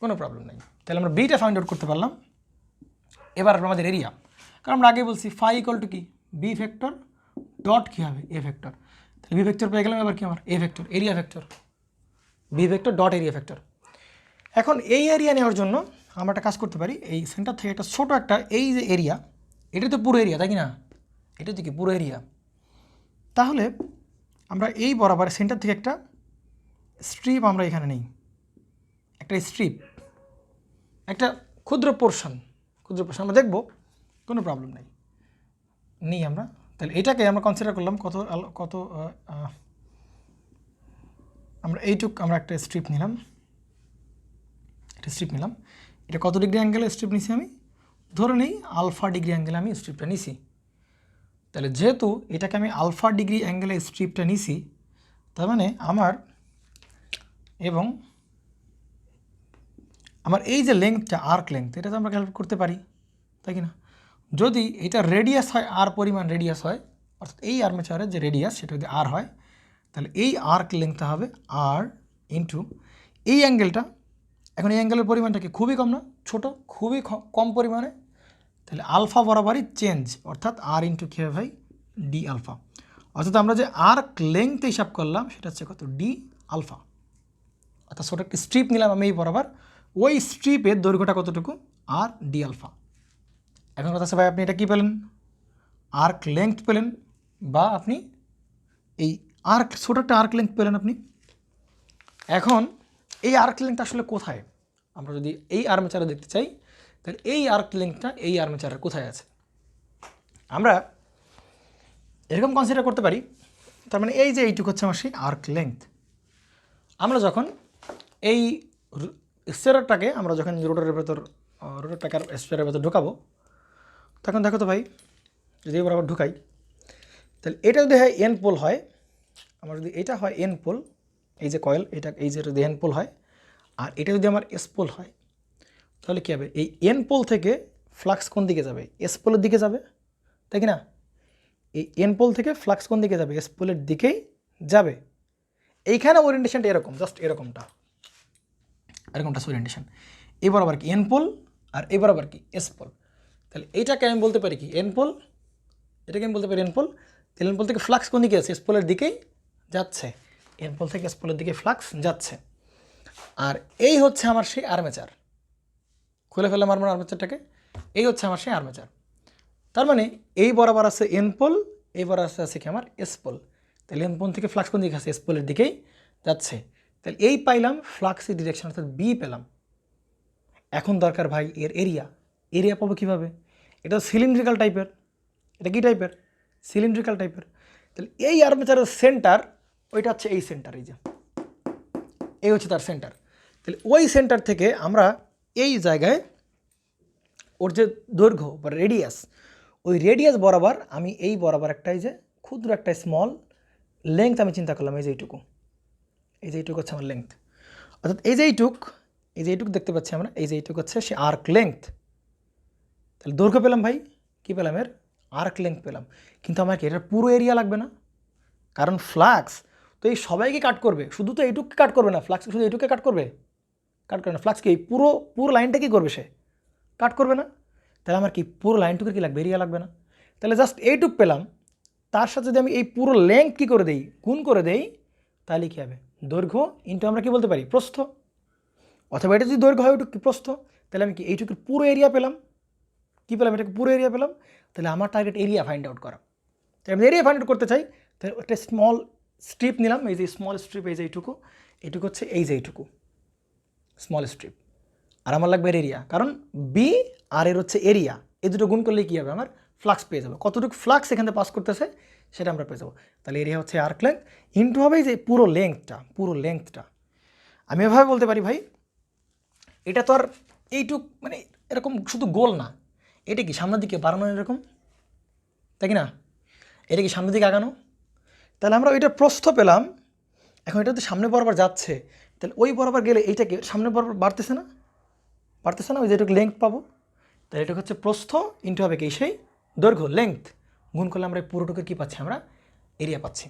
কোনো প্রবলেম নেই। তাহলে আমরা বিটা ফাইন্ড আউট করতে পারলাম। এবার আমাদের এরিয়া, কারণ আমরা আগে বলছি ফাই ইকুয়াল টু কি বি ভেক্টর ডট কী হবে এ ভেক্টর, তাহলে বি ভেক্টর পেয়ে গেলাম, এবার কি আমার A vector area vector, B vector dot area vector. এখন এই এরিয়া নেওয়ার জন্য আমরা একটা কাজ করতে পারি, এই সেন্টার থেকে একটা ছোটো একটা এই যে এরিয়া, এটা তো পুরো এরিয়া তাই কি না, এটা তো কি পুরো এরিয়া, তাহলে আমরা এই বরাবর সেন্টার থেকে একটা স্ট্রিপ আমরা এখানে নেই, একটা স্ট্রিপ, একটা ক্ষুদ্র পোর্শন আমরা দেখব, কোনো প্রবলেম নেই, নিই আমরা। তাহলে এটাকে আমরা কনসিডার করলাম কত আমরা আমরা একটা স্ট্রিপ নিলাম, এটা কত ডিগ্রি অ্যাঙ্গেলে স্ট্রিপ নিছি আমি, ধরে নেই আলফা ডিগ্রি অ্যাঙ্গেলে আমি স্ট্রিপটা নিছি। তাহলে যেহেতু এটাকে আমি আলফা ডিগ্রি অ্যাঙ্গেলে স্ট্রিপটা নিছি, তার মানে আমার এই যে লেংথটা আর্ক লেংথ, এটা তো আমরা ক্যালকুলেট করতে পারি তাই কি না, যদি এটা রেডিয়াস হয় আর পরিমাণ রেডিয়াস হয়, অর্থাৎ এই আর্মেচারের যে রেডিয়াস সেটা যদি আর হয়, তাহলে এই আর্ক লেংথটা হবে আর ইন্টু এই অ্যাঙ্গেলটা, এখন এই অ্যাঙ্গেলের পরিমাণটা কি খুবই কম না, ছোটো, খুবই কম পরিমাণে, তাহলে আলফা বরাবরই চেঞ্জ, অর্থাৎ আর ইন্টু কী হবে ভাই ডি আলফা, অর্থাৎ আমরা যে আর্ক লেংথ হিসাব করলাম সেটা হচ্ছে কত ডি আলফা, অর্থাৎ ছোটো একটি স্ট্রিপ নিলাম আমি এই বরাবর, ওই স্ট্রিপের দৈর্ঘ্যটা কতটুকু আর ডি আলফা। এখন কথা আছে ভাই আপনি এটা কী পেলেন, আর্ক লেংথ পেলেন, বা আপনি এই ছোটো একটা আর্ক লেংথ পেলেন আপনি। এখন এই আর্ক লেংথ আসলে কোথায়, আমরা যদি এই আর্মেচারে দেখতে চাই তাহলে এই আর্ক লেংথটা এই আর্মেচারের কোথায় আছে, আমরা এরকম কনসিডার করতে পারি। তার মানে এই যে এইটুকু হচ্ছে আমার সেই আর্ক লেংথ, আমরা যখন এই স্পেয়ারটাকে আমরা যখন রোটরটাকে স্পেয়ারের ভেতর ঢুকাবো, তখন দেখো তো ভাই যদি বরাবর ঢুকাই, তাহলে এটা যদি হয় এন পোল হয়, আমার যদি এটা হয় এন পোল, এই যে কয়েল এটা এই যে যদি এন পোল হয়, আর এটা যদি আমার এস পোল হয়, তাহলে কী হবে এই এন পোল থেকে ফ্লাক্স কোন দিকে যাবে, এস পোলের দিকে যাবে তাই কি না, এই এন পোল থেকে ফ্লাক্স কোন দিকে যাবে, এস পোলের দিকেই যাবে। এইখানে ওরিয়েন্টেশনটা এরকম, জাস্ট এরকমটা ওরিয়েন্টেশন, এই বরাবর কি এন পোল আর এই বরাবর কি এস পোল, তাহলে এইটাকে আমি বলতে পারি কি এন পোল, এটাকে আমি বলতে পারি এন পোল, তাহলে এন পোল থেকে ফ্লাক্স কোন দিকে আছে, এস পোলের দিকেই যাচ্ছে, এন পোল থেকে এস পোলের দিকে ফ্লাক্স যাচ্ছে। আর এই হচ্ছে আমার সেই আর্মেচার, খুলে ফেললাম আমার আর্মেচারটাকে, এই হচ্ছে আমার সেই আর্মেচার। তার মানে এই বরাবর আছে এন পোল, এই বরাবর আছে কি আমার এস পোল, তাহলে এন পোল থেকে ফ্লাক্স কোন দিকে আছে, এস পোলের দিকেই যাচ্ছে, তাহলে এই পাইলাম ফ্লাক্সের ডিরেকশন অর্থাৎ বি পেলাম। এখন দরকার ভাই এর এরিয়া পাবো কীভাবে, এটা সিলিন্ড্রিক্যাল টাইপের, এটা কী টাইপের সিলিন্ড্রিক্যাল টাইপের, তাহলে এই আর্মেচারের সেন্টার ওইটা হচ্ছে এই সেন্টার, এই হচ্ছে তার সেন্টার, তাহলে ওই সেন্টার থেকে আমরা এই জায়গায় ওর যে দৈর্ঘ্য বা রেডিয়াস, ওই রেডিয়াস বরাবর আমি এই বরাবর একটা এই যে ক্ষুদ্র একটা স্মল লেংথ আমি চিন্তা করলাম, এই যে এই যে এইটুক হচ্ছে আমার লেংথ, অর্থাৎ এই যে এইটুক দেখতে পাচ্ছি আমরা, এই যে এইটুক হচ্ছে সে আর্ক লেংথ। তাহলে দৈর্ঘ্য পেলাম ভাই, কী পেলাম, এর আর্ক লেংথ পেলাম। কিন্তু আমার কি এটার পুরো এরিয়া লাগবে না, কারণ ফ্লাক্স তো এই সবাইকে কাট করবে, শুধু তো এইটুককে কাট করবে না, ফ্লাক্স শুধু এইটুককে কাট করবে না, ফ্লাক্স কি এই পুরো লাইনটা কী করবে, সে কাট করবে না। তাহলে আমার কি পুরো লাইনটুকুর কি লাগবে, এরিয়া লাগবে না। তাহলে জাস্ট এইটুক পেলাম, তার সাথে যদি আমি এই পুরো লেংথ কী করে দেই, গুণ করে দেই, তাহলে কী হবে, দৈর্ঘ্য ইন্টু আমরা কী বলতে পারি, প্রস্থ। অথবা এটা যদি দৈর্ঘ্য হয় ওইটুকু কি প্রস্থ, তাহলে আমি কি এইটুকুর পুরো এরিয়া পেলাম। কী পেলাম, এটাকে পুরো এরিয়া পেলাম। তাহলে আমার টার্গেট এরিয়া ফাইন্ড আউট করা। তাই আমি এরিয়া ফাইন্ড আউট করতে চাই, তাহলে একটা স্মল স্ট্রিপ নিলাম, এই যে স্মল স্ট্রিপ, এই যে এইটুকু হচ্ছে এই যে এইটুকু স্মল স্ট্রিপ। আর আমার লাগবে এরিয়া, কারণ বি আর এর হচ্ছে এরিয়া, এই দুটো গুণ করলে কী হবে, আমার ফ্লাক্স পেয়ে যাবো। কতটুকু ফ্লাক্স এখানে পাস করতেছে সেটা আমরা পেয়ে যাবো। তাহলে এরিয়া হচ্ছে আর্ক লেংথ ইন্টু হবে এই যে পুরো লেংথটা। আমি এভাবে বলতে পারি ভাই, এটা তো আর এইটুক মানে এরকম শুধু গোল না, এটা কি সামনের দিকে বাড়ানো এরকম, তাই কি না, এটা কি সামনের দিকে আগানো। তাহলে আমরা ওইটা প্রস্থ পেলাম, এখন এটা তো সামনে বরাবর যাচ্ছে, তাহলে ওই বরাবর গেলে এইটাকে সামনে বরাবর বাড়তেছে না, ওই যেটুকু লেংথ পাবো। তাহলে এটা হচ্ছে প্রস্থ ইন্টু হবে কি সেই দৈর্ঘ্য লেংথ, গুণ করলে আমরা পুরোটুকুর কী পাচ্ছি, আমরা এরিয়া পাচ্ছি।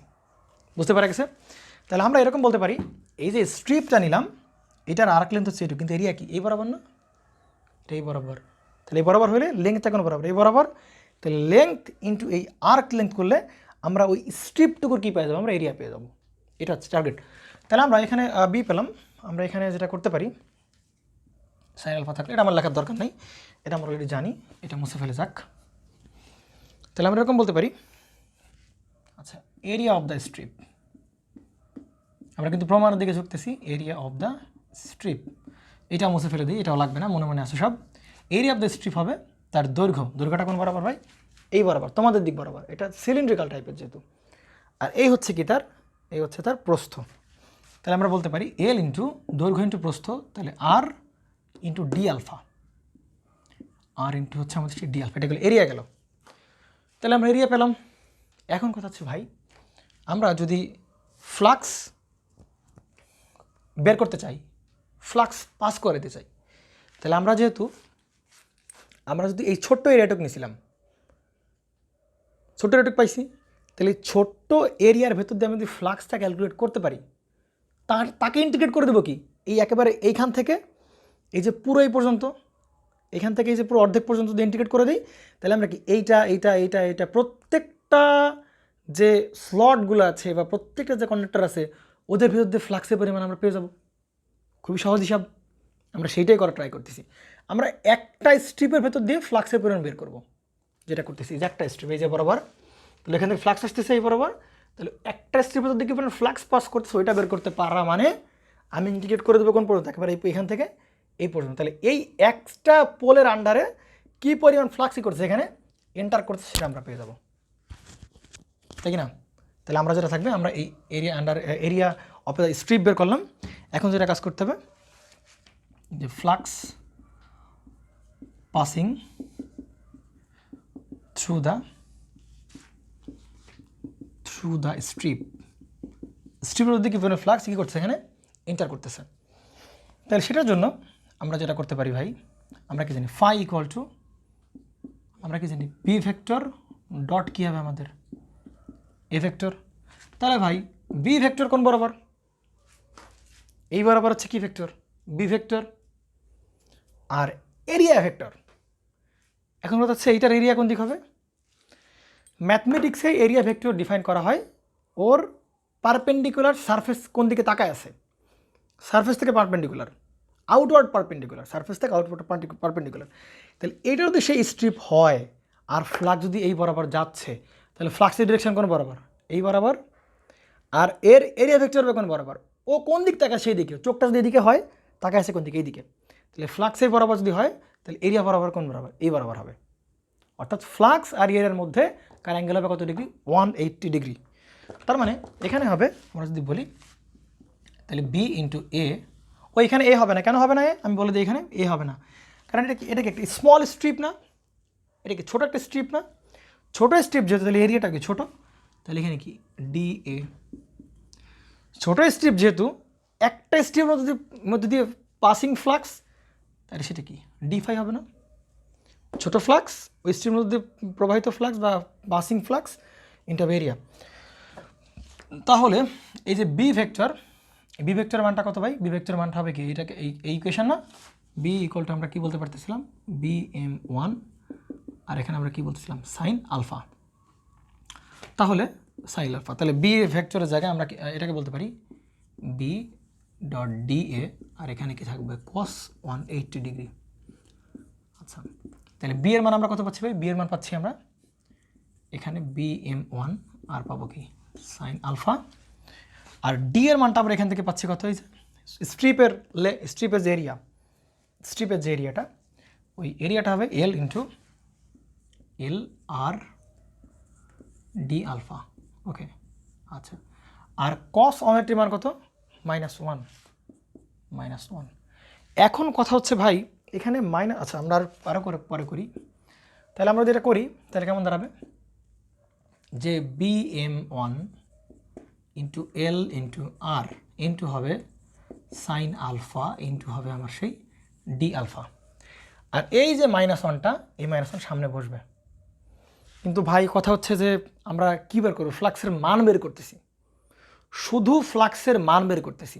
বুঝতে পারা গেছে। তাহলে আমরা এরকম বলতে পারি, এই যে স্ট্রিপটা নিলাম, এটার আর্ক লেন্থ হচ্ছে এইটুকু, কিন্তু এরিয়া কি এই বরাবর না, এটা এই বরাবর। তাহলে এই বরাবর হলে লেংথটা কোনো বরাবর, এই বরাবর। তাহলে লেংথ ইন্টু এই আর্ক লেংথ করলে আমরা ওই স্ট্রিপটুকুর কী পেয়ে যাবো, আমরা এরিয়া পেয়ে যাবো। এটা হচ্ছে টার্গেট। তাহলে আমরা এখানে বি পেলাম। আমরা এখানে যেটা করতে পারি, সাইন আলফা থাকলে, এটা আমার লেখার দরকার নেই, এটা আমরা অলরেডি জানি, এটা মুছে ফেলে যাক। তাহলে আমরা এরকম বলতে পারি, আচ্ছা এরিয়া অফ দ্য স্ট্রিপ, আমরা কিন্তু প্রমাণের দিকে ঝুঁকতেছি, এরিয়া অফ দ্য স্ট্রিপ, এটা মুছে ফেলে দিই, এটাও লাগবে না, মনে আছে সব। এরিয়া অফ দ্য স্ট্রিপ হবে তার দৈর্ঘ্যটা কোন বরাবর ভাই, এই বরাবর, তোমাদের দিক বরাবর, এটা সিলিন্ড্রিক্যাল টাইপের যেহেতু। আর এই হচ্ছে কি এই হচ্ছে তার প্রস্থ। তাহলে আমরা বলতে পারি এল ইন্টু দৈর্ঘ্য ইন্টু প্রস্থ, তাহলে আর ইন্টু ডি আলফা, আর ইন্টু হচ্ছে আমাদের ডি আলফা, এটা গেল এরিয়া গেল। তাহলে আমরা এরিয়া পেলাম। এখন কথা হচ্ছে ভাই, আমরা যদি ফ্লাক্স বের করতে চাই, ফ্লাক্স পাস করাতে চাই, তাহলে আমরা যদি এই ছোট্ট এরিয়াটুক নিয়েছিলাম, ছোট্ট এরিয়াটুক পাইছি, তাহলে ছোট্ট এরিয়ার ভেতর দিয়ে আমি যদি ফ্লাক্সটা ক্যালকুলেট করতে পারি, তাকে ইন্টিগ্রেট করে দেবো কি, এই একেবারে এইখান থেকে এই যে পুরো এই পর্যন্ত, এখান থেকে এই যে পুরো অর্ধেক পর্যন্ত যদি ইন্টিগ্রেট করে দিই, তাহলে আমরা কি এইটা প্রত্যেকটা যে স্লটগুলো আছে বা প্রত্যেকটা যে কন্ডাক্টর আছে ওদের ভিতর দিয়ে ফ্লাক্সের পরিমাণ আমরা পেয়ে যাব। খুবই সহজ হিসাব, আমরা সেইটাই করা ট্রাই করতেছি। আমরা একটা স্ট্রিপের ভেতর দিয়ে ফ্লাক্সের পরিমাণ বের করব, যেটা করতেছি যে একটা স্ট্রিপ এই যে বরাবর, তাহলে এখান থেকে ফ্লাক্স আসতেছে এই বরাবর, তাহলে একটা স্ট্রিপের ভেতর দিয়ে কি পরিমাণ ফ্লাক্স পাস করতেছে ওইটা বের করতে পারা মানে আমি ইন্ডিকেট করে দেবো কোন পর্যন্ত, একেবারে এখান থেকে এই পর্যন্ত। তাহলে এই একটা পোলের আন্ডারে কী পরিমাণ ফ্লাক্সই করছে এখানে এন্টার করছে সেটা আমরা পেয়ে যাব, তাই কি না। তাহলে আমরা যেটা থাকবে, আমরা এই এরিয়া অফ দ্য স্ট্রিপ বের করলাম। এখন যেটা কাজ করতে হবে, যে ফ্লাক্স পাসিং থ্রু দ্য স্ট্রিপের মধ্যে কী পরিমাণ ফ্লাক্স কী করছে এখানে এন্টার করতেছে। তাহলে সেটার জন্য আমরা যেটা করতে পারি ভাই, আমরা কি জানি ফাই ইকুয়াল টু, আমরা কি জানি বি ভেক্টর ডট কী হবে আমাদের এ ভেক্টর। তাহলে ভাই বি ভেক্টর কোন বরাবর, এই বরাবর হচ্ছে কি ভেক্টর, বি ভেক্টর। আর এরিয়া ভেক্টর, এখন কথা হচ্ছে এইটার এরিয়া কোন দিক হবে, ম্যাথমেটিক্সে এরিয়া ভেক্টর ডিফাইন করা হয় ওর পারপেন্ডিকুলার সারফেস কোন দিকে তাকায় আছে, সারফেস থেকে পারপেন্ডিকুলার, আউটওয়ার্ড পারপেন্ডিকুলার, সারফেস থেকে আউটওয়ার্ড পারপেন্ডিকুলার। তাহলে এইটা যদি সেই স্ট্রিপ হয় আর ফ্লাক্স যদি এই বরাবর যাচ্ছে, তাহলে ফ্লাক্সের ডিরেকশন কোন বরাবর, এই বরাবর। আর এর এরিয়া ভেক্টর হবে কোন বরাবর, ও কোন দিক তাকায় সেই দিকে, চোখটা যদি এদিকে হয় তাকায় আছে কোন দিকে, এই দিকে। তাহলে ফ্লাক্সের বরাবর যদি হয় তাহলে এরিয়া বরাবর কোন বরাবর, এই বরাবর হবে। অর্থাৎ ফ্লাক্স আর এরিয়ার মধ্যে কার অ্যাঙ্গেল হবে কত ডিগ্রি, 180 ডিগ্রি। তার মানে এখানে হবে, আমরা যদি বলি তাহলে বি ইন্টু এ, ও এখানে এ হবে না, কেন হবে না এ, আমি বলে দিই এখানে এ হবে না, কারণ এটা কি একটা স্মল স্ট্রিপ না, এটা কি ছোটো একটা স্ট্রিপ না, ছোটো স্ট্রিপ যেহেতু তাহলে এরিয়াটা কি ছোটো, তাহলে এখানে কি ডি এ, ছোটো স্ট্রিপ যেহেতু একটা স্ট্রিমের মধ্যে দিয়ে পাসিং ফ্লাক্স, তাহলে সেটা কি ডি5 হবে না? ছোট ফ্লাক্স ওই স্ট্রিমের মধ্যে প্রবাহিত ফ্লাক্স বা পাসিং ফ্লাক্স ইনটু এরিয়া। তাহলে এই যে বি ভেক্টর মানটা কত ভাই? বি ভেক্টর মানটা হবে কি, এটাকে এই ইকুয়েশন না, বি ইকুয়াল টু আমরা কি বলতে পারতেছিলাম, BM1, আর এখানে আমরা কি বলতেছিলাম সাইন আলফা। তাহলে সাইন আলফা, তাহলে বি ভেক্টরের জায়গায় আমরা এটাকে বলতে পারি বি ডট DA, আর এখানে কি থাকবে cos 180 ডিগ্রি। আচ্ছা, তাহলে বি এর মান আমরা কত পাচ্ছি ভাই? বি এর মান পাচ্ছি আমরা এখানে BM1, আর পাবো কি সাইন আলফা, আর ডি এর মানটা আমরা এখান থেকে পাচ্ছি কত হয়েছে, স্ট্রিপের যে এরিয়াটা ওই এরিয়াটা হবে L into LR d alpha. Okay, আচ্ছা, আর cos 180 মান কত? -1। এখন কথা হচ্ছে ভাই এখানে মাইনাস, আচ্ছা আমরা আর পরে করি। তাহলে আমরা যেটা করি তাহলে কেমন দাঁড়াবে, যে BM1 into L into R into হবে সাইন আলফা ইন্টু হবে আমার সেই ডি আলফা, আর এই যে -1টা, এই -1 সামনে বসবে। কিন্তু ভাই কথা হচ্ছে যে আমরা কী বের করবো, ফ্লাক্সের মান বের করতেছি, শুধু ফ্লাক্সের মান বের করতেছি।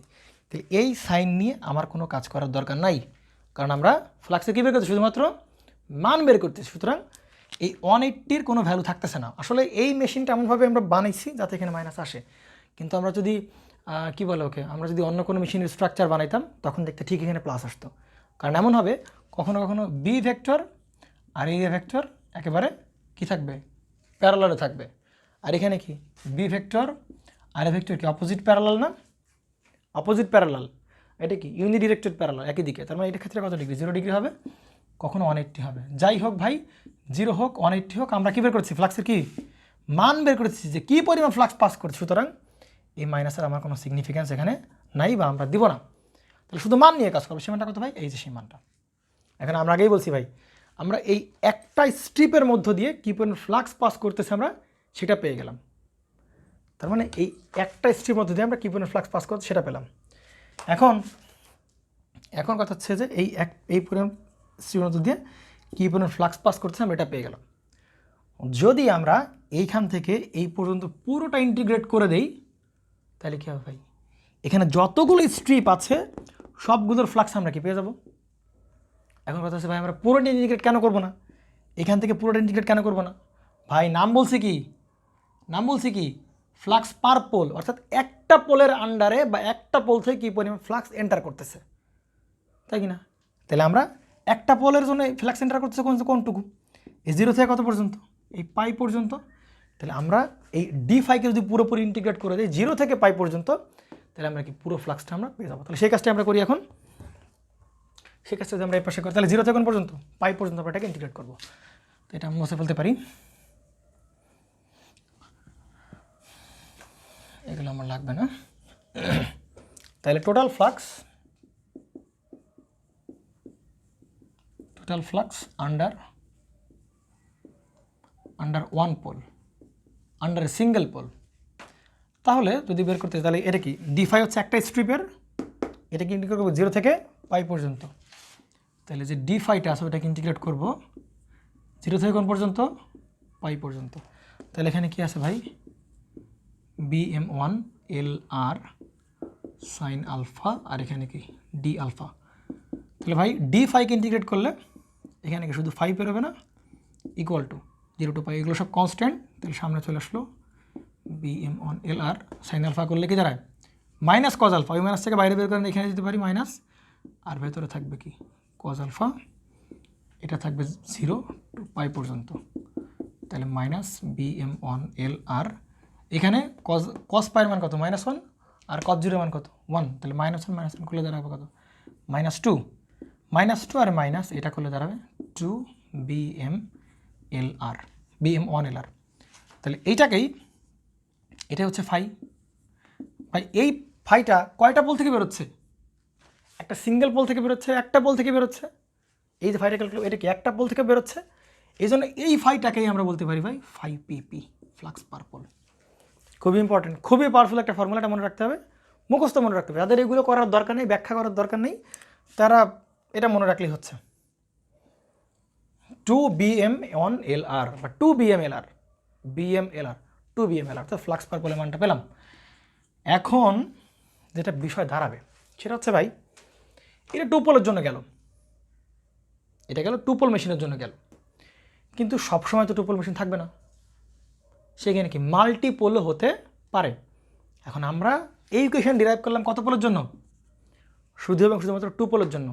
তাহলে এই সাইন নিয়ে আমার কোনো কাজ করার দরকার নাই, কারণ আমরা ফ্লাক্সে কী বের করতেছি, শুধুমাত্র মান বের করতেছি। সুতরাং এই 180-র কোনো ভ্যালু থাকতেছে না। আসলে এই মেশিনটা এমনভাবে আমরা বানাইছি যাতে এখানে মাইনাস আসে, কিন্তু আমরা যদি কী বলে ওকে, আমরা যদি অন্য কোনো মেশিনের স্ট্রাকচার বানাইতাম তখন দেখতে ঠিক এখানে প্লাস আসতো। কারণ এমন হবে কখনো কখনো বি ভেক্টর আর এ ভেক্টর একেবারে কী থাকবে, প্যারালালে থাকবে, আর এখানে কি বি ভেক্টর আর এ ভেক্টর কি অপোজিট প্যারালাল না? অপোজিট প্যারালাল, এটা কি ইউনিডিরেক্টেড প্যারালাল, একই দিকে। তার মানে এটার ক্ষেত্রে কত ডিগ্রি? 0 ডিগ্রি হবে, কখনো 180 হবে। যাই হোক ভাই, 0 হোক 180 হোক, আমরা কী বের করছি, ফ্লাক্সের কি মান বের করেছি, যে কী পরিমাণ ফ্লাক্স পাস করছে। সুতরাং এই মাইনাসের আমার কোনো সিগনিফিক্যান্স এখানে নাই, বা আমরা দিব না। তাহলে শুধু মান নিয়ে কাজ করবো। সেই মানটা কত ভাই? এই যে সেই মানটা। এখন আমরা আগেই বলছি ভাই, আমরা এই একটা স্ট্রিপের মধ্য দিয়ে কী পরিমাণ ফ্লাক্স পাস করতেছে আমরা সেটা পেয়ে গেলাম। তার মানে এই একটা স্ট্রিপের মধ্য দিয়ে আমরা কী পরিমাণ ফ্লাক্স পাস করতে সেটা পেলাম। এখন কথা হচ্ছে যে এই পরিমাণ স্ট্রিপের মধ্য দিয়ে কী পরিমাণ ফ্লাক্স পাস করতেছে আমরা এটা পেয়ে গেলাম। যদি আমরা এইখান থেকে এই পর্যন্ত পুরোটা ইন্টিগ্রেট করে দেই তাহলে কী হবে ভাই, এখানে যতগুলো স্ট্রিপ আছে সবগুলোর ফ্লাক্স আমরা কি পেয়ে যাব। এখন কথা হচ্ছে ভাই আমরা পুরোটা ইন্টিগ্রেট কেন করবো না, এখান থেকে পুরোটা ইন্টিগ্রেট কেন করবো না ভাই? নাম বলছি কি ফ্লাক্স পার পোল, অর্থাৎ একটা পোলের আন্ডারে বা একটা পোল থেকে কী পরিমাণ ফ্লাক্স এন্টার করতেছে, তাই কি না? তাহলে আমরা একটা পোলের জন্য ফ্লাক্স এন্টার করতেছে কোনটুকু, এই 0 থেকে কত পর্যন্ত, এই পাই পর্যন্ত। তাহলে আমরা এই D5কে যদি পুরোপুরি ইন্টিগ্রেট করে দিই 0 থেকে পাই পর্যন্ত, তাহলে আমরা কি পুরো ফ্লাক্সটা আমরা পেয়ে যাবো। তাহলে সেই কাজটা আমরা করি এখন। সেই কাজটা যদি আমরা এই পাশে করি তাহলে 0 থেকে কোন পর্যন্ত, পাই পর্যন্ত আমরা এটাকে ইন্টিগ্রেট করবো। তো এটা আমি মুছে ফেলতে পারি, এগুলো আমার লাগবে না। তাহলে total flux under one pole, under a single pole. তাহলে যদি বের করতে তাহলে এটা কি D5 হচ্ছে একটা স্ট্রিপের, এটাকে ইন্টিগ্রেট করবো 0 থেকে পাই পর্যন্ত। তাহলে যে D5টা আছে ওটাকে ইন্টিগ্রেট করবো 0 থেকে কোন পর্যন্ত, পাই পর্যন্ত। তাহলে এখানে কি আছে ভাই, BM1 LR সাইন আলফা, আর এখানে কি ডি আলফা। তাহলে ভাই D5কে ইন্টিগ্রেট করলে এখানে কি শুধু 5 বেরোবে না, ইকুয়াল টু 0 to পাই, এগুলো সব কনস্ট্যান্ট। তাহলে সামনে চলে আসলো BM1 LR সাইন আলফা করলে কি দাঁড়ায় মাইনাস কজ আলফা, ওই মাইনাস থেকে বাইরে বের করেন এখানে দিতে পারি মাইনাস, আর ভেতরে থাকবে কি কজ আলফা, এটা থাকবে 0 to পাই পর্যন্ত। তাহলে মাইনাস BM1 LR, এখানে কজ পাইয়ের মান কত, -1, আর কজ 0 মান কত 1। তাহলে -1 করলে দাঁড়াবে কত, -2 আর মাইনাস এটা করলে দাঁড়াবে 2 BM1 LR। তাহলে এটাই হচ্ছে ফাই। এই ফাইটা কয়টা পোল থেকে বেরোচ্ছে, একটা সিঙ্গেল পোল থেকে বেরোচ্ছে, একটা পোল থেকে বেরোচ্ছে। এই যে ফাইটা ক্যালকুলেট, এটা কি একটা পোল থেকে বেরোচ্ছে, এই জন্য এই ফাইটাকেই আমরা বলতে পারি ভাই 5 PP ফ্লাক্স পার পোল। খুবই ইম্পর্টেন্ট, খুবই পাওয়ারফুল একটা ফর্মুলাটা মনে রাখতে হবে। মুখস্থ মনে রাখতে হবে, যাদের এগুলো করার দরকার নেই, ব্যাখ্যা করার দরকার নেই, তারা এটা মনে রাখলেই হচ্ছে। 2bm/LR বা 2bmLr, bmLr 2bmLr, তো ফ্লাক্স পার পোলের মানটা পেলাম। এখন যেটা বিষয় দাঁড়াবে সেটা হচ্ছে ভাই, এটা টু পোলের জন্য গেল, এটা গেল টু পোল মেশিনের জন্য গেল, কিন্তু সবসময় তো টু পোল মেশিন থাকবে না, সেখানে কি মাল্টিপোলও হতে পারে। এখন আমরা এই ইকুয়েশন ডিরাইভ করলাম কত পোলের জন্য? শুধু এবং শুধুমাত্র টু পোলের জন্য।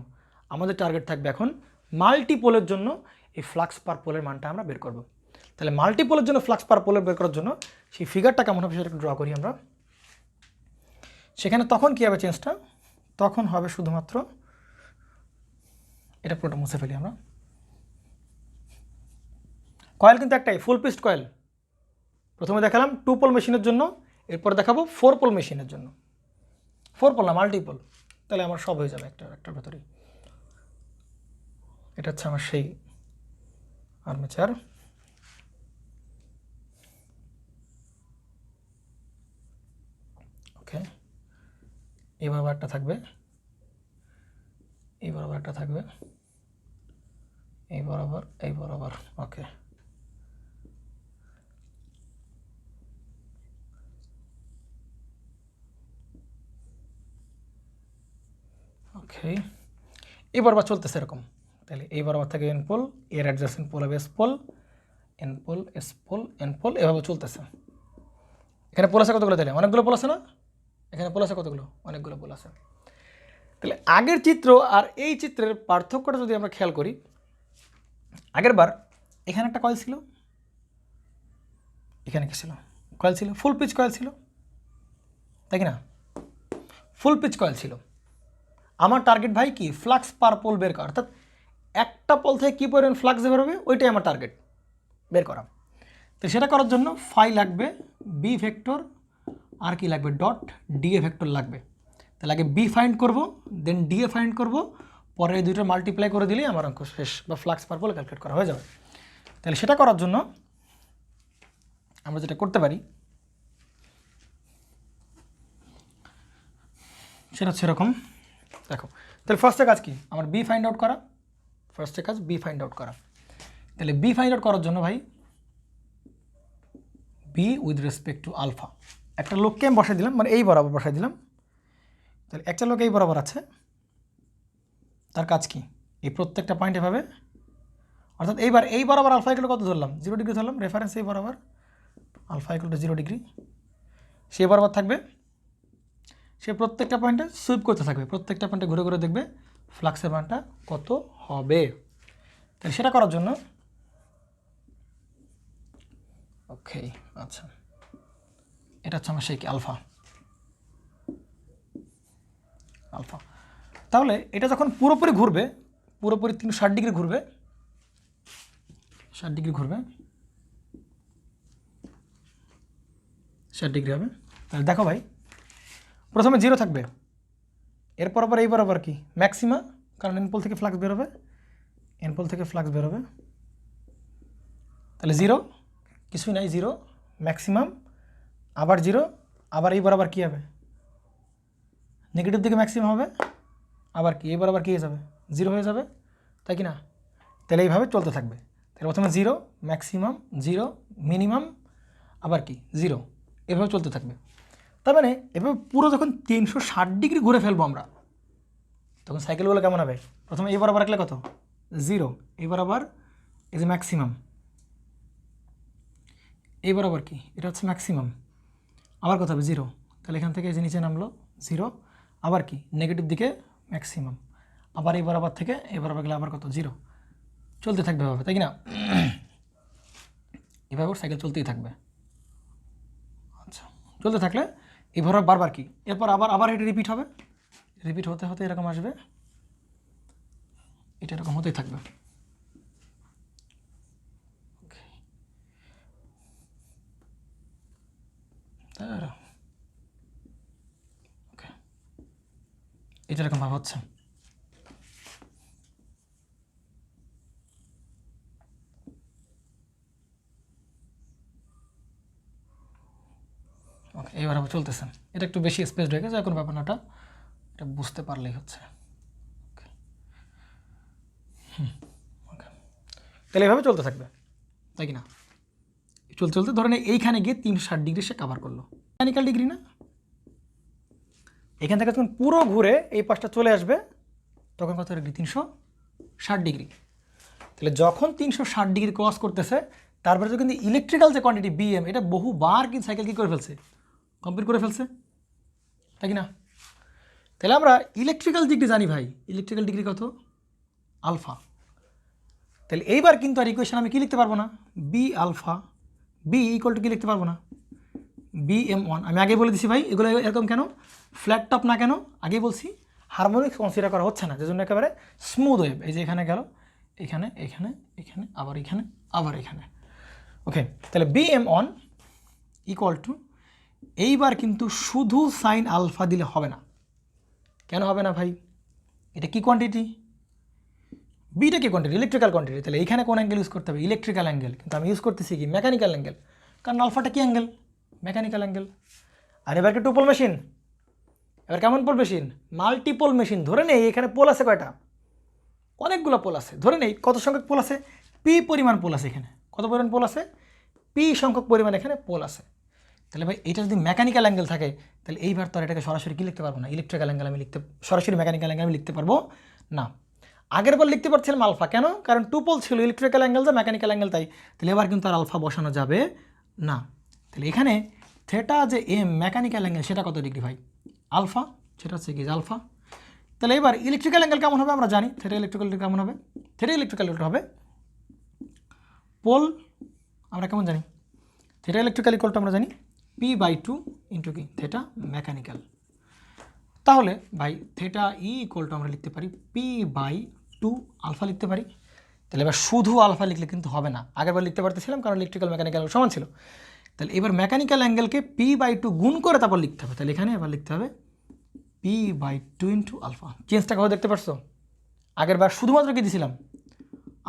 আমাদের টার্গেট থাকবে এখন মাল্টিপোলের জন্য এই ফ্লাক্স পার পোলের মানটা আমরা বের করব। তাহলে মাল্টিপোলের জন্য ফ্লাক্স পার পোলের বের করার জন্য সেই ফিগারটা কেমন হবে সেটা একটু ড্র করি আমরা। সেখানে তখন কী হবে চেঞ্জটা? তখন হবে শুধুমাত্র এটা পুরোটা মুছে ফেলি আমরা। কয়েল কিন্তু একটাই, ফুল পিস্ট কয়েল। প্রথমে দেখালাম টু পোল মেশিনের জন্য, এরপর দেখাবো ফোর পোল মেশিনের জন্য। ফোর পোল না, মাল্টিপোল, তাহলে আমার সব হয়ে যাবে একটার ভেতরেই। এটা হচ্ছে আমার সেই আর্মেচার। ওকে, এই বরাবর একটা থাকবে, এই বরাবর একটা থাকবে, এই বরাবর, এই বরাবর। ওকে, ওকে, এই বরাবর চলতেছে এরকম। তাহলে এই বরাবর থেকে এন পোল, এর অ্যাডজাসেন্ট পোল হবে S pole, N pole, S pole, N pole, এভাবে চলতেছে। এখানে পোল আছে কতগুলো? তাহলে অনেকগুলো পোল আছে না? এখানে পোল আছে কতগুলো? অনেকগুলো পোল আছে। তাহলে আগের চিত্র আর এই চিত্রের পার্থক্যটা যদি আমরা খেয়াল করি, আগের বার এখানে একটা কয়েল ছিল, এখানে কি ছিল? কয়েল ছিল, ফুল পিচ কয়েল ছিল, তাই কি না? ফুল পিচ কয়েল ছিল। আমার টার্গেট ভাই কি? ফ্লাক্স পার পোল বের করা, অর্থাৎ একটা পোল থেকে কী পরিমাণ ফ্লাক্স বেরোবে ওইটাই আমার টার্গেট বের করা। তো সেটা করার জন্য ফাই লাগবে, বি ভেক্টর, আর কি লাগবে? ডট ডিএ ভেক্টর লাগবে। তাহলে আগে বি ফাইন্ড করব, দেন ডিএ ফাইন্ড করব, পরে এই দুটো মাল্টিপ্লাই করে দিলেই আমার অঙ্ক শেষ, বা ফ্লাক্স পার পোল ক্যালকুলেট করা হয়ে যাবে। তাহলে সেটা করার জন্য আমরা যেটা করতে পারি সেটা হচ্ছে এরকম। দেখো, তাহলে ফার্স্টে কাজ কি? আমার বি ফাইন্ড আউট করা, ফার্স্টে কাজ বি ফাইন্ড আউট করা। তাহলে বি ফাইন্ড আউট করার জন্য ভাই B with respect to alpha, একটা লোককে আমি বসাই দিলাম, মানে এই বরাবর বসাই দিলাম। তাহলে একটা লোক এই বরাবর আছে, তার কাজ কি? এই প্রত্যেকটা পয়েন্ট এভাবে, অর্থাৎ এইবার এই বরাবর আলফা ইকুয়াল কত ধরলাম? 0 ডিগ্রি ধরলাম, রেফারেন্স এই বরাবর আলফা ইকুয়াল টু 0 ডিগ্রি। সে বরাবর থাকবে, সে প্রত্যেকটা পয়েন্টে সুইপ করতে থাকবে, প্রত্যেকটা পয়েন্টে ঘুরে ঘুরে দেখবে ফ্লাক্সের মানটা কত হবে। তাহলে সেটা করার জন্য ওকে, আচ্ছা, এটা হচ্ছে আমার সেই কি আলফা, আলফা। তাহলে এটা যখন পুরোপুরি ঘুরবে, পুরোপুরি 360 ডিগ্রি ঘুরবে, 60 ডিগ্রি ঘুরবে, 60 ডিগ্রি হবে। তাহলে দেখো ভাই, প্রথমে 0 থাকবে, এরপর আবার এই বরাবর কি ম্যাক্সিমা, কারণ এনপোল থেকে ফ্লাক্স বেরোবে, এনপোল থেকে ফ্লাক্স বেরোবে। তাহলে 0, কিছুই নাই, 0 ম্যাক্সিমাম, আবার 0, আবার এই বরাবর কী হবে? নেগেটিভ দিকে ম্যাক্সিমাম হবে, আবার কি এই বরাবর কী হয়ে যাবে? 0 হয়ে যাবে, তাই কি না? তাহলে এইভাবে চলতে থাকবে। তাহলে প্রথমে 0 ম্যাক্সিমাম, 0 মিনিমাম, আবার কি 0, এভাবে চলতে থাকবে। তার মানে এভাবে পুরো যখন 360 ডিগ্রি ঘুরে ফেলবো আমরা, তখন সাইকেলগুলো কেমন হবে? প্রথমে এই বরাবর রাখলে কত? 0, এই বরাবর এই যে ম্যাক্সিমাম, এই বরাবর কি এটা হচ্ছে ম্যাক্সিমাম, আবার কত হবে? 0। তাহলে এখান থেকে যে নিচে নামলো 0, আবার কি নেগেটিভ দিকে ম্যাক্সিমাম, আবার এই বরাবর থেকে এই বরাবর গেলে আবার কত? 0, চলতে থাকবে এভাবে, তাই কি না? এভাবে সাইকেল চলতেই থাকবে। আচ্ছা, চলতে থাকলে এভাবে বারবার কি, এরপর আবার আবার এটা রিপিট হবে, রিপিট হতে হতে এরকম আসবে, এটা এরকম হতেই থাকবে। এটা এরকমভাবে হচ্ছে। ওকে, এইভাবে চলতেছেন। এটা একটু বেশি স্পেসড হয়ে গেছে, এখন ব্যাপার না, এটা বুঝতে পারলেই হচ্ছে। ওকে, তাহলে এইভাবে চলতে থাকবে, তাই কি না? চলতে চলতে ধরেন এইখানে গিয়ে 360 ডিগ্রি সে কাভার করলো, মেকানিক্যাল ডিগ্রি না? এখান থেকে যখন পুরো ঘুরে এই পাশটা চলে আসবে তখন কত ডিগ্রি? 360 ডিগ্রি। তাহলে যখন 360 ডিগ্রি ক্রস করতেছে, তারপরে তো কিন্তু ইলেকট্রিক্যাল যে কোয়ান্টিটি বিএম, এটা বহুবার কিন্তু সাইকেল কী করে ফেলছে? কমপ্লিট করে ফেলছে, তাই কি না? তাহলে আমরা ইলেকট্রিক্যাল ডিগ্রি জানি ভাই, ইলেকট্রিক্যাল ডিগ্রি কত? আলফা। তাহলে এইবার কিন্তু আর ইকুয়েশন আমি কী লিখতে পারবো না? B alpha B equal to কী লিখতে পারবো না? BM1। আমি আগে বলে দিছি ভাই, এগুলো এরকম কেন? ফ্ল্যাট টপ না কেন? আগে বলছি হারমোনিক্স কনসিডার করা হচ্ছে না, যে জন্য একেবারে স্মুথ ওয়েভ। এই যে এখানে গেল, এখানে এখানে এখানে আবার এখানে আবার এখানে। ওকে, তাহলে BM1 ইকুয়াল টু, এইবার কিন্তু শুধু সাইন আলফা দিলে হবে না। কেন হবে না ভাই? এটা কি কোয়ান্টিটি? বিটা কি কোয়ান্টিটি? Electrical quantity. তাহলে এইখানে কোন অ্যাঙ্গেল ইউজ করতে হবে? Electrical angle. কিন্তু আমি ইউজ করতেছি কি? মেকানিক্যাল অ্যাঙ্গেল, কারণ আলফাটা কি অ্যাঙ্গেল? Mechanical angle. আর এবার কি টু পোল মেশিন? এবার কেমন পোল মেশিন? মাল্টিপোল মেশিন। ধরে নেই এখানে পোল আছে কয়টা? অনেকগুলো পোল আছে। ধরে নেই কত সংখ্যক পোল আছে? পি পরিমাণ পোল আছে এখানে। কত পরিমাণ পোল আছে? পি সংখ্যক পরিমাণ এখানে পোল আছে। তাহলে ভাই এটা যদি মেকানিক্যাল অ্যাঙ্গেল থাকে, তাহলে এইবার তো আর এটাকে সরাসরি কি লিখতে পারবো না? ইলেকট্রিক্যাল অ্যাঙ্গেল আমি সরাসরি মেকানিক্যাল অ্যাঙ্গেল আমি লিখতে পারবো না। আগের বার লিখতে পারছিলাম আলফা, কেন? কারণ টু পোল ছিল, ইলেকট্রিক্যাল অ্যাঙ্গেল যা মেকানিক্যাল অ্যাঙ্গেল তাই। তাহলে এবার কিন্তু আর আলফা বসানো যাবে না। তাহলে এখানে থেটা যে এম মেকানিক্যাল অ্যাঙ্গেল, সেটা কত ডিগ্রি ভাই? আলফা, সেটা হচ্ছে কি? আলফা। তাহলে এবার ইলেকট্রিক্যাল অ্যাঙ্গেল কেমন হবে আমরা জানি। থেটা ইলেকট্রিক্যাল কেমন হবে? থেটা ইলেকট্রিক্যাল হবে পোল, আমরা কেমন জানি? থেটা ইলেকট্রিক্যাল ইকুয়াল টু আমরা জানি P/2 ইন্টু কি? Theta mechanical. তাহলে ভাই থেটা ই ইকুয়াল টু আমরা লিখতে পারি P/2 আলফা লিখতে পারি। তাহলে এবার শুধু আলফা লিখলে কিন্তু হবে না, আগেরবার লিখতে পারতেছিলাম কারণ ইলেকট্রিক্যাল মেকানিক্যাল সমান ছিল। তাহলে এবার মেকানিক্যাল অ্যাঙ্গেলকে P/2 গুণ করে তারপর লিখতে হবে। তাহলে এখানে এবার লিখতে হবে P/2 ইন্টু আলফা। চেঞ্জটা কবে দেখতে পারছো? আগেরবার শুধুমাত্র কি দিয়েছিলাম?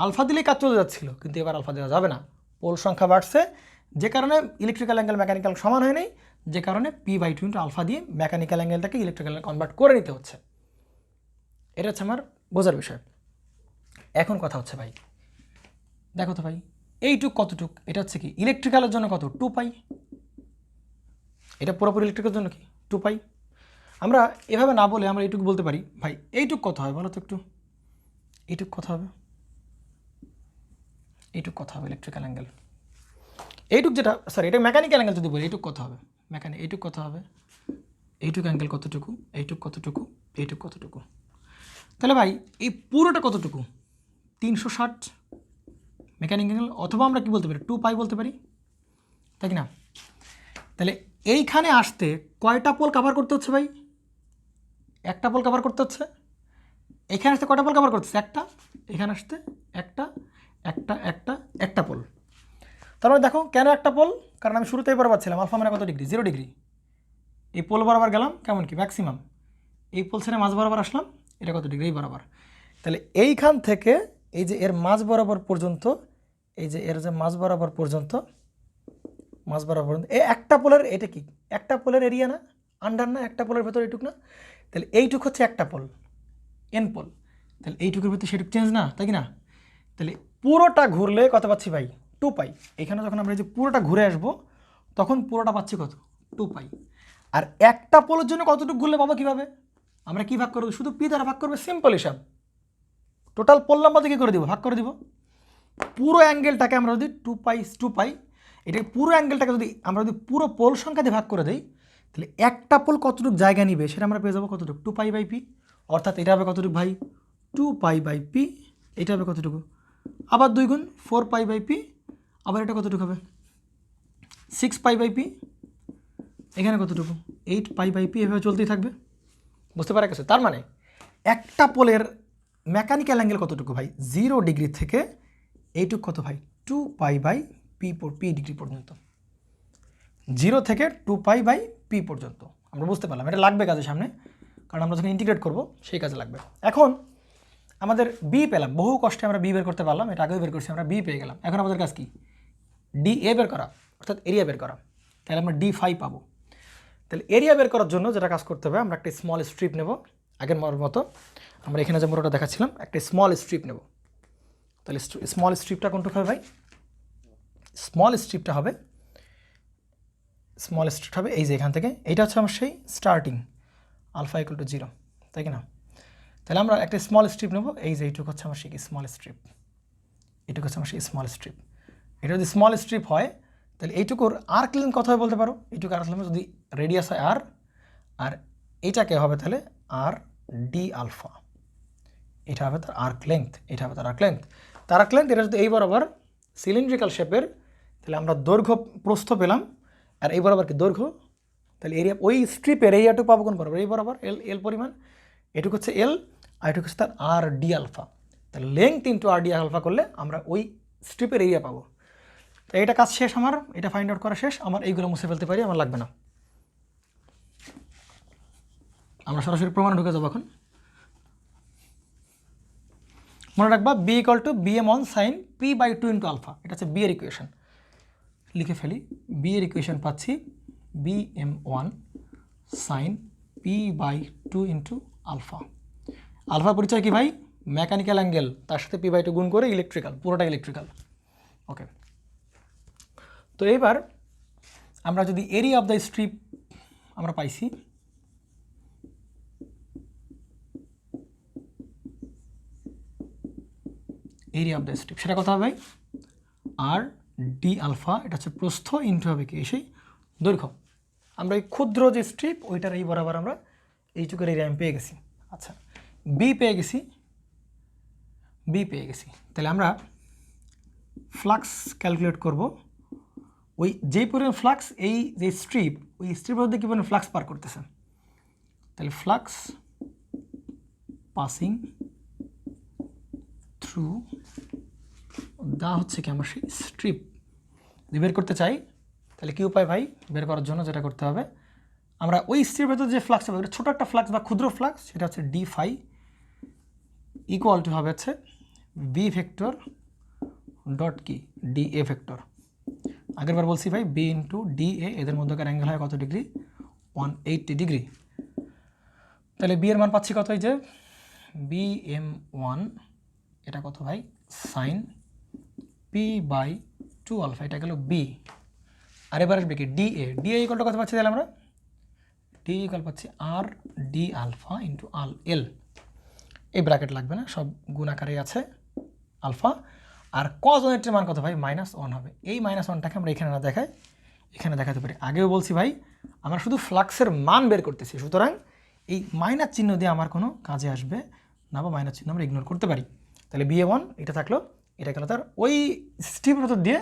আলফা দিলেই কাজ চলে যাচ্ছিল, কিন্তু এবার আলফা দেওয়া যাবে না। পোল সংখ্যা বাড়ছে, যে কারণে ইলেকট্রিক্যাল অ্যাঙ্গেল মেকানিক্যাল সমান হয় নাই, যে কারণে P/2 ইন্টু আলফা দিয়ে মেকানিক্যাল অ্যাঙ্গেলটাকে ইলেকট্রিক্যাল কনভার্ট করে নিতে হচ্ছে। এটা হচ্ছে আমার বোঝার বিষয়। এখন কথা হচ্ছে ভাই, দেখো তো ভাই এইটুক কতটুক? এটা হচ্ছে কি ইলেকট্রিক্যালের জন্য কত? 2π। এটা পুরোপুরি ইলেকট্রিক্যালের জন্য কি 2π। আমরা এভাবে না বলে আমরা এইটুকু বলতে পারি ভাই এইটুক কত হয় বলো তো একটু? এইটুক কত হবে? এইটুক কত হবে ইলেকট্রিক্যাল অ্যাঙ্গেল? এইটুক যেটা, সরি এটা মেকানিক্যাল অ্যাঙ্গেল যদি বলি, এইটুক কত হবে? এইটুক কত হবে? এইটুক অ্যাঙ্গেল কতটুকু? এইটুক কতটুকু? এইটুক কতটুকু? তাহলে ভাই এই পুরোটা কতটুকু? 360 মেকানিক্যাল অ্যাঙ্গেল, অথবা আমরা কি বলতে পারি? 2π বলতে পারি, তাই কি না? তাহলে এইখানে আসতে কয়টা পোল কভার করতে হচ্ছে ভাই? একটা পোল কভার করতে হচ্ছে। এখানে আসতে কয়টা পোল কভার করতেছে? একটা। এখানে আসতে একটা একটা একটা একটা পোল। তারপরে দেখো কেন একটা পোল? কারণ আমি শুরুতেই বরাবর ছিলাম, আলফা মানে কত ডিগ্রি? 0 ডিগ্রি। এই পোল বরাবর গেলাম কেমন কি ম্যাক্সিমাম, এই পোল ছেড়ে মাঝ বরাবর আসলাম, এটা কত ডিগ্রি? এই বরাবর। তাহলে এইখান থেকে এই যে এর মাঝ বরাবর পর্যন্ত, এই যে এর যে মাঝ বরাবর পর্যন্ত, এই একটা পোলের, এটা কি একটা পোলের এরিয়া না? আন্ডার না? একটা পোলের ভেতর এইটুক না? তাহলে এইটুক হচ্ছে একটা পোল, এন পোল। তাহলে এইটুকুর ভিতরে সেটুক চেঞ্জ না, তাই কি না? তাহলে পুরোটা ঘুরলে কত পাচ্ছি ভাই? 2π। এখানে যখন আমরা এই যে পুরোটা ঘুরে আসবো তখন পুরোটা পাচ্ছি কত? 2π। আর একটা পোলের জন্য কতটুকু ঘুরলে পাবো কীভাবে? আমরা কী ভাগ করবো? শুধু পি দ্বারা ভাগ করবে, সিম্পল হিসাব। টোটাল পোল নাম্বার কী করে দিব? ভাগ করে দিব। পুরো অ্যাঙ্গেলটাকে আমরা যদি 2π, এটাকে পুরো অ্যাঙ্গেলটাকে যদি আমরা যদি পুরো পোল সংখ্যা দিয়ে ভাগ করে দিই, তাহলে একটা পোল কতটুকু জায়গা নিবে সেটা আমরা পেয়ে যাবো কতটুকু? 2π/p। অর্থাৎ এটা হবে কতটুকু ভাই? 2π/p। এটা হবে কতটুকু? আবার 2 গুণ 4π/p। আবার এটা কতটুকু হবে? 6π/p। এখানে কতটুকু? 8π/p। এভাবে চলতেই থাকবে। বুঝতে পারা গেছে? তার মানে একটা পোলের মেকানিক্যাল অ্যাঙ্গেল কতটুকু ভাই? 0 ডিগ্রি থেকে এইটুকু কত ভাই? 2π/p ডিগ্রি পর্যন্ত। 0 থেকে 2π/p পর্যন্ত আমরা বুঝতে পারলাম। এটা লাগবে কাজের সামনে, কারণ আমরা যখন ইন্টিগ্রেট করব সেই কাজে লাগবে। এখন আমাদের বি পেলাম, বহু কষ্টে আমরা বি বের করতে পারলাম, এটা আগেও বের করছি, আমরা বি পেয়ে গেলাম। এখন আমাদের কাজ কি? DA বের করা, অর্থাৎ এরিয়া বের করা। তাহলে আমরা D5 পাবো। তাহলে এরিয়া বের করার জন্য যেটা কাজ করতে হবে, আমরা একটা স্মল স্ট্রিপ নেব, আগের মতো আমরা এখানে যে মোটাটা দেখাচ্ছিলাম একটা স্মল স্ট্রিপ নেব। তাহলে স্মল স্ট্রিপটা কোনটুকু হবে ভাই? স্মল স্ট্রিপটা হবে এই যে এখান থেকে, এইটা হচ্ছে আমার সেই স্টার্টিং আলফা ইকুয়াল টু 0, তাই কি না? তাহলে আমরা একটা স্মল স্ট্রিপ নেব, এই যে এইটুকু হচ্ছে আমার সেই স্মল স্ট্রিপ, এইটুকু হচ্ছে আমার সেই স্মল স্ট্রিপ। এটা যদি স্মল স্ট্রিপ হয় তাহলে এইটুকুর আর্ক লেন্থ কত হয় বলতে পারো? এইটুকু আর্ক লেন্থ যদি রেডিয়াস হয় আর, আর এইটাকে হবে তাহলে আর ডি আলফা, এটা হবে তার আর্ক লেন্থ, এটা হবে তার আর্ক লেন্থ। তার আর্ক লেন্থ এটা যদি এই বরাবর সিলিন্ড্রিক্যাল শেপের, তাহলে আমরা দৈর্ঘ্য প্রস্থ পেলাম, আর এই বরাবর কি দৈর্ঘ্য, তাহলে এরিয়া ওই স্ট্রিপের এরিয়াটুকু পাবো কোন বরাবর? এই বরাবর এল পরিমাণ, এটুকু হচ্ছে এল আর এটুকু হচ্ছে তার আর ডি আলফা। তাহলে লেংথ ইন্টু আর ডি আলফা করলে আমরা ওই স্ট্রিপের এরিয়া পাবো। তো এটা কাজ শেষ, আমার এটা ফাইন্ড আউট করা শেষ, আমার এইগুলো মুছে ফেলতে পারি, আমার লাগবে না। আমরা সরাসরি প্রমাণে ঢুকে যাবো এখন। মনে রাখবা B equal to BM1 sine P/2 into alpha, এটা হচ্ছে বি এর ইকুয়েশন। লিখে ফেলি, বি এর ইকুয়েশন পাচ্ছি BM1 sine P/2 into alpha. আলফার পরিচয় কি ভাই? মেকানিক্যাল অ্যাঙ্গেল, তার সাথে P/2 গুণ করে ইলেকট্রিক্যাল, পুরোটা ইলেকট্রিক্যাল। ওকে, তো এবার আমরা যদি এরিয়া অফ দ্য স্ট্রিপ আমরা পাইছি, এরিয়া অফ দ্য স্ট্রিপ সেটা কত হবে ভাই? আর ডি আলফা, এটা হচ্ছে প্রস্থ ইন্টু হবে কি সেই দৈর্ঘ্য। আমরা এই ক্ষুদ্র যে স্ট্রিপ ওইটার এই বরাবর আমরা এইটুকুর এরিয়া আমি পেয়ে গেছি। আচ্ছা, বি পেয়ে গেছি, তাহলে আমরা ফ্লাক্স ক্যালকুলেট করব। ওই যেই পরিমাণ ফ্লাক্স এই যে স্ট্রিপ, ওই স্ট্রিপের মধ্যে কী পরিমাণ ফ্লাক্স পার করতেছে, তাহলে ফ্লাক্স পাসিং থ্রু দা হচ্ছে কি আমার সেই স্ট্রিপ যদি বের করতে চাই, তাহলে কী উপায় ভাই? বের করার জন্য যেটা করতে হবে, আমরা ওই স্ট্রিপের ভেতর যে ফ্লাক্স হবে, ছোটো একটা ফ্লাক্স বা ক্ষুদ্র ফ্লাক্স, সেটা হচ্ছে ডি ফাই ইকুয়াল টু হবে হচ্ছে বি ভেক্টর ডট কি ডি এ ভেক্টর। আগেরবার বলছি ভাই বি ইন্টু ডি এ, এদের মধ্যকার অ্যাঙ্গেল হয় কত ডিগ্রি? 180 ডিগ্রি। তাহলে বি এর মান পাচ্ছি কত? এই যে BM1, এটা কত ভাই? সাইন P/2 আলফা, এটা গেল বি। আর এবার আসবে কি ডি এ ইকুয়ালটা কত পাচ্ছি? তাহলে আমরা ডি ইকুয়াল পাচ্ছি আর ডি আলফা ইন্টু এল। এই ব্র্যাকেট লাগবে না, সব গুণ আকারে আছে আলফা। আর কজ ওনেটের মান কত ভাই? -1 হবে। এই -1টাকে আমরা এখানে না দেখাই, এখানে দেখাতে পারি। আগেও বলছি ভাই আমরা শুধু ফ্লাক্সের মান বের করতেছি, সুতরাং এই মাইনাস চিহ্ন দিয়ে আমার কোনো কাজে আসবে না, বা মাইনাস চিহ্ন আমরা ইগনোর করতে পারি। তাহলে BA1 এটা থাকলো, এটা গেল তার ওই স্ট্রিপের ভেতর দিয়ে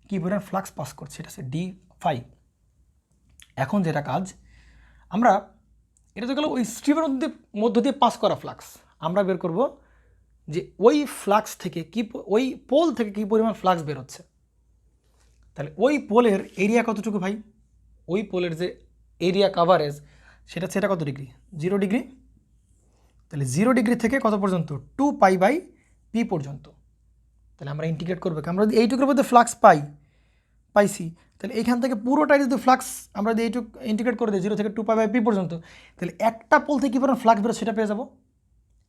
কী পরিমাণ ফ্লাক্স পাস করছে, এটা হচ্ছে D5। এখন যেটা কাজ, আমরা এটা তো গেল ওই স্ট্রিপের মধ্য দিয়ে পাস করা ফ্লাক্স, আমরা বের করব যে ওই ফ্লাক্স থেকে কি, ওই পোল থেকে কী পরিমাণ ফ্লাক্স বের হচ্ছে। তাহলে ওই পোলের এরিয়া কতটুকু ভাই? ওই পোলের যে এরিয়া কাভারেজ সেটা কত ডিগ্রি? 0 ডিগ্রি। তাহলে 0 ডিগ্রি থেকে কত পর্যন্ত? 2π/p পর্যন্ত। তাহলে আমরা ইন্টিগ্রেট করবো, আমরা যদি এইটুকুর মধ্যে ফ্লাক্স পাইছি, তাহলে এইখান থেকে পুরোটাই যদি ফ্লাক্স আমরা যদি এইটুকু ইন্টিগ্রেট করে দিই 0 থেকে 2π/p পর্যন্ত, তাহলে একটা পোল থেকে কী পরিমাণ ফ্লাক্স বেরো সেটা পেয়ে যাবো।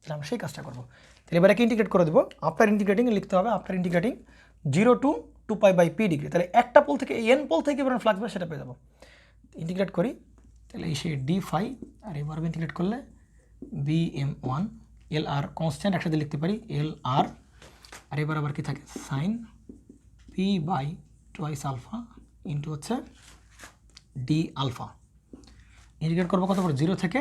তাহলে আমরা সেই কাজটা করবো। তাহলে এবার একে ইন্টিগ্রেট করে দেবো, আফটার ইন্টিগ্রেটিং লিখতে হবে, after integrating 0 to 2π/p degree. তাহলে একটা পোল থেকে এন পোল থেকে কী পরিমাণ ফ্লাক্স বেরো সেটা পেয়ে যাবো। ইন্টিগ্রেট করি, তাহলে এই সেই D5, আর এবার ইন্টিগ্রেট করলে BM1 LR কনস্ট্যান্ট একসাথে লিখতে পারি LR, আর এবার আবার কি থাকে? সাইন P/2 আলফা ইন্টু হচ্ছে ডি আলফা। ইন্টিগ্রেট করবো কত পর? 0 থেকে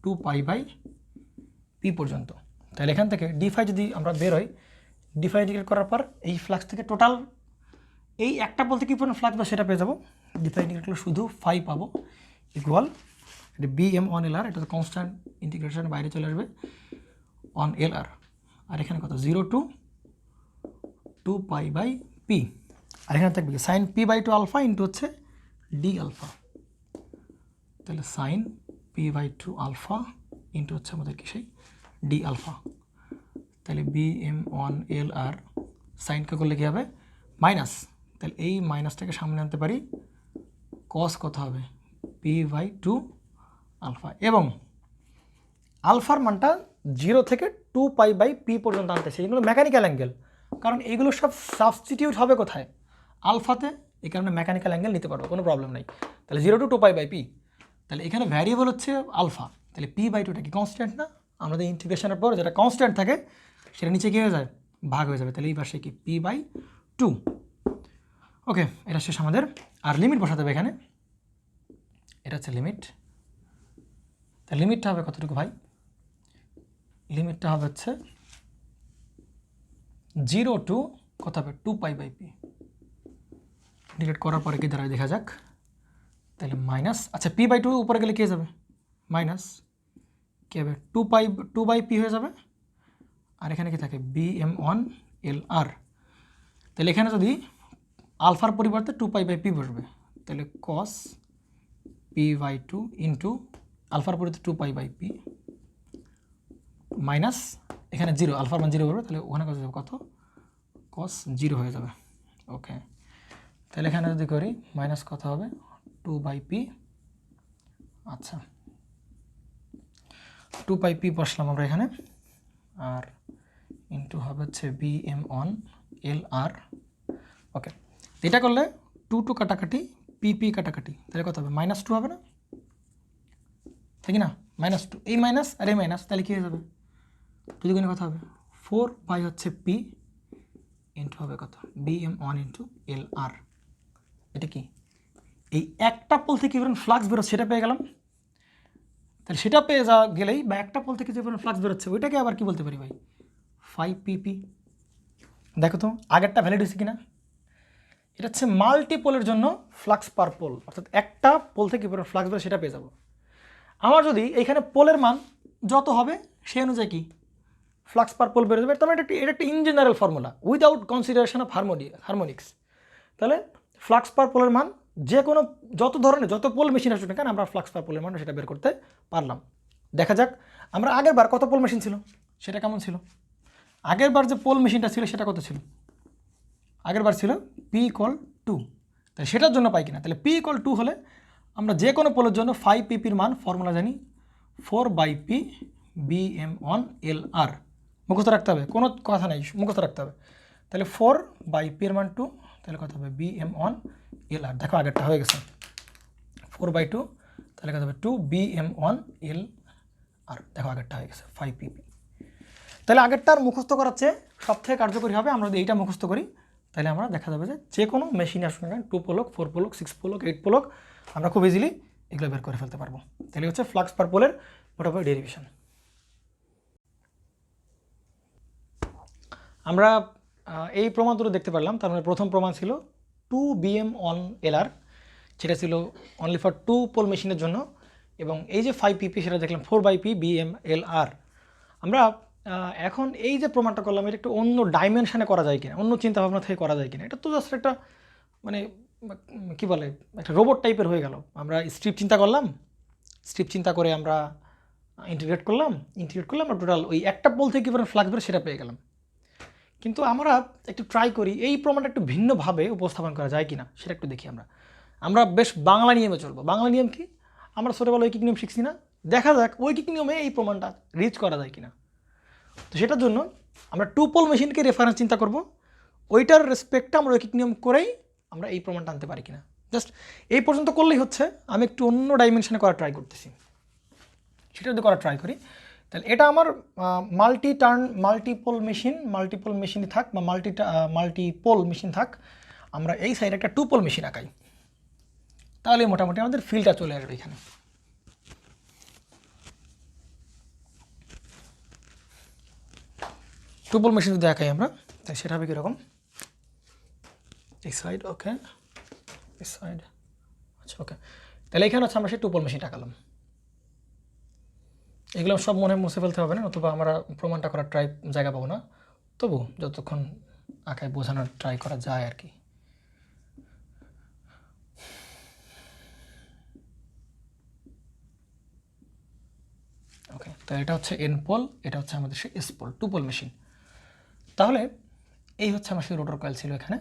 2π/p পর্যন্ত। তাহলে এখান থেকে D5 যদি আমরা বের হই, D5 ইন্টিগ্রেট করার পর এই ফ্লাক্স থেকে টোটাল এই একটা বলতে কী পরিমাণ ফ্লাক্স বা সেটা পেয়ে যাবো। D5 ইন্টিগ্রেট করলে শুধু 5 পাবো, ইকুয়াল BM1 LR, এটা তো কনস্ট্যান্ট ইন্টিগ্রেশন বাইরে চলে আসবে, 1 LR। আর এখানে কত? 0 to 2π/p। আর এখানে থাকবে কি? সাইন P/2 আলফা ইন্টু হচ্ছে ডি আলফা। তাহলে সাইন P/2 আলফা ইন্টু হচ্ছে আমাদের কি সেই ডি আলফা। তাহলে BM1 LR সাইনকে করলে কী হবে? মাইনাস। তাহলে এই মাইনাসটাকে সামনে আনতে পারি, কস কত হবে? p/2 আলফা, এবং আলফার মানটা 0 থেকে 2π/p পর্যন্ত আনতেছে। এগুলো মেকানিক্যাল অ্যাঙ্গেল, কারণ এগুলো সব সাবস্টিটিউট হবে কোথায়? আলফাতে। এই কারণে মেকানিক্যাল অ্যাঙ্গেল নিতে পারবো, কোনো প্রবলেম নেই। তাহলে 0 to 2π/p, তাহলে এখানে ভ্যারিয়েবল হচ্ছে আলফা, তাহলে p/2টা কি কনস্ট্যান্ট না? আমাদের ইন্টিগ্রেশনের পর যেটা কনস্ট্যান্ট থাকে সেটা নিচে কী হয়ে যায়? ভাগ হয়ে যাবে। তাহলে এই পাশে কি p/2। ওকে, এটা শেষ আমাদের। আর লিমিট বসাতে হবে এখানে, এটা হচ্ছে লিমিট। তা লিমিটটা হবে কতটুকু ভাই? লিমিটটা হবে হচ্ছে 0 to কত হবে? 2π/p। ডিলিট করার পরে কি দাঁড়ায় দেখা যাক। তাহলে মাইনাস, আচ্ছা p/2 উপরে গেলে কী যাবে? মাইনাস কী হবে? 2/p হয়ে যাবে। আর এখানে কি থাকে? bm1/lr। তাহলে এখানে যদি আলফার পরিবর্তে 2π/p বসবে, তাহলে cos p/2 ইন্টু আলফার পরিবর্তে 2π/p মাইনাস এখানে 0, আলফার মান 0 বলবে, তাহলে ওখানে কত যাবে? কত? cos 0 হয়ে যাবে। ওকে, তাহলে এখানে যদি করি মাইনাস কত হবে? 2/p। আচ্ছা, 2πp বসলাম আমরা এখানে, আর ইন্টু হবে হচ্ছে bm1/lr। ওকে, এটা করলে 2 কাটাকাটি, p কাটাকাটি, তাহলে কত হবে? -2 হবে না? ঠিক না? -2, এই মাইনাস আর এই মাইনাস, তাহলে কী হয়ে যাবে? যদি কোনো কথা হবে 4π হচ্ছে p ইন্টু হবে কত? bm1/lr। এটা কি? এই একটা পোল থেকে যখন ফ্লাক্স বেরোচ্ছে সেটা পেয়ে গেলাম। তাহলে সেটা পেয়ে যাওয়া গেলেই, বা একটা পোল থেকে যে ফ্লাক্স বেরোচ্ছে ওইটাকে আবার কি বলতে পারি ভাই? 5pp। দেখো তো আগেরটা ভ্যালিড হয়েছে কিনা। এটা হচ্ছে মাল্টিপোলের জন্য ফ্লাক্স পার পোল, অর্থাৎ একটা পোল থেকে ফ্লাক্স বেরো সেটা পেয়ে যাব। আমার যদি এইখানে পোলের মান যত হবে সেই অনুযায়ী কি ফ্লাক্স পার পোল বেরো যাবে। তার মানে এটা একটা in general formula without consideration of harmonics. তাহলে ফ্লাক্স পার পোলের মান যে কোনো যত ধরনের যত পোল মেশিন আসবে না কেন, আমরা ফ্লাক্স পার পোলের মান সেটা বের করতে পারলাম। দেখা যাক আমরা আগের বার কত পোল মেশিন ছিল সেটা কেমন ছিল। আগের বার যে পোল মেশিনটা ছিল সেটা কত ছিল? আগের বার ছিল p=2। তাহলে সেটার জন্য পাই কিনা? তাহলে p=2 হলে আমরা যে কোনো পোলের জন্য 5ppর মান ফর্মুলা জানি 4/p bm1/lr। মুখস্থ রাখতে হবে, কোনো কথা নেই, মুখস্থ রাখতে হবে। তাহলে 4/p এর মান 2, তাহলে কত হবে? bm1/lr। দেখো আগেরটা হয়ে গেছে 4/2, তাহলে কত হবে? 2 bm1/lr। দেখো আগেরটা হয়ে গেছে 5pp। তাহলে আগেরটার মুখস্থ করার চেয়ে সবথেকে কার্যকরী হবে আমরা যদি এইটা মুখস্থ করি, তাহলে আমরা দেখা যাবে যে কোনো মেশিন আসুন না 2 পোলক, 4 পোলক, 6 পোলক, 8 পোলক, আমরা খুব ইজিলি এগুলো বের করে ফেলতে পারবো। তাহলে হচ্ছে ফ্লাক্স পার পোলের মোটামুটি ডেরিভেশন। আমরা এই প্রমাণ দুটো দেখতে পারলাম। তার মানে প্রথম প্রমাণ ছিল 2 bm1/lr, সেটা ছিল অনলি ফর 2 পোল মেশিনের জন্য, এবং এই যে 5pp সেটা দেখলাম 4/p bm/lr। আমরা এখন এই যে প্রমাণটা করলাম এটা একটু অন্য ডাইমেনশানে করা যায় কিনা, অন্য চিন্তাভাবনা থেকে করা যায় কিনা। এটা তো জাস্ট একটা মানে কী বলে একটা রোবট টাইপের হয়ে গেল। আমরা স্ট্রিপ চিন্তা করলাম, স্ট্রিপ চিন্তা করে আমরা ইন্টিগ্রেট করলাম আমরা টোটাল ওই একটা পোল থেকে কীভাবে ফ্লাক্স বেরো সেটা পেয়ে গেলাম। কিন্তু আমরা একটু ট্রাই করি এই প্রমাণটা একটু ভিন্নভাবে উপস্থাপন করা যায় কিনা সেটা একটু দেখি। আমরা বেশ বাংলা নিয়মে চলবো। বাংলা নিয়ম কি? আমরা ছোটোবেলা ঐকিক নিয়ম শিখছি না? দেখা যাক ঐকিক নিয়মে এই প্রমাণটা রিচ করা যায় কিনা। তো সেটার জন্য আমরা 2 পোল মেশিনকে রেফারেন্স চিন্তা করব, ওইটার রেসপেক্টে আমরা ঐকিক নিয়ম করেই আমরা এই প্রমাণটা আনতে পারি কিনা। জাস্ট এই পর্যন্ত করলেই হচ্ছে। আমি একটু অন্য ডাইমেনশনে করা ট্রাই করতেছি, সেটা যদি করা ট্রাই করি তাহলে এটা আমার মাল্টিপোল মেশিনই থাক বা মাল্টিপোল মেশিন থাক, আমরা এই সাইডে একটা 2 পোল মেশিন আঁকাই, তাহলে মোটামুটি আমাদের ফিলটা চলে আসবে এখানে। টু পোল মেশিন যদি আঁকাই আমরা, তাই সেটা হবে কীরকম? এই সাইড, ওকে, এই সাইড, আচ্ছা ওকে। তাহলে এখানে হচ্ছে আমরা সেই 2 পোল মেশিনটা আঁকালাম। এগুলো সব মনে মুছে ফেলতে হবে না, অথবা আমরা প্রমাণটা করার জায়গা পাবো না। তবু যতক্ষণ আঁকায় বোঝানোর ট্রাই করা যায় আর কি। ওকে, তো এটা হচ্ছে এন পোল, এটা হচ্ছে আমাদের সেই এস পোল, 2 পোল মেশিন। তাহলে এই হচ্ছে আমার সেই রোটর কয়েল ছিল এখানে,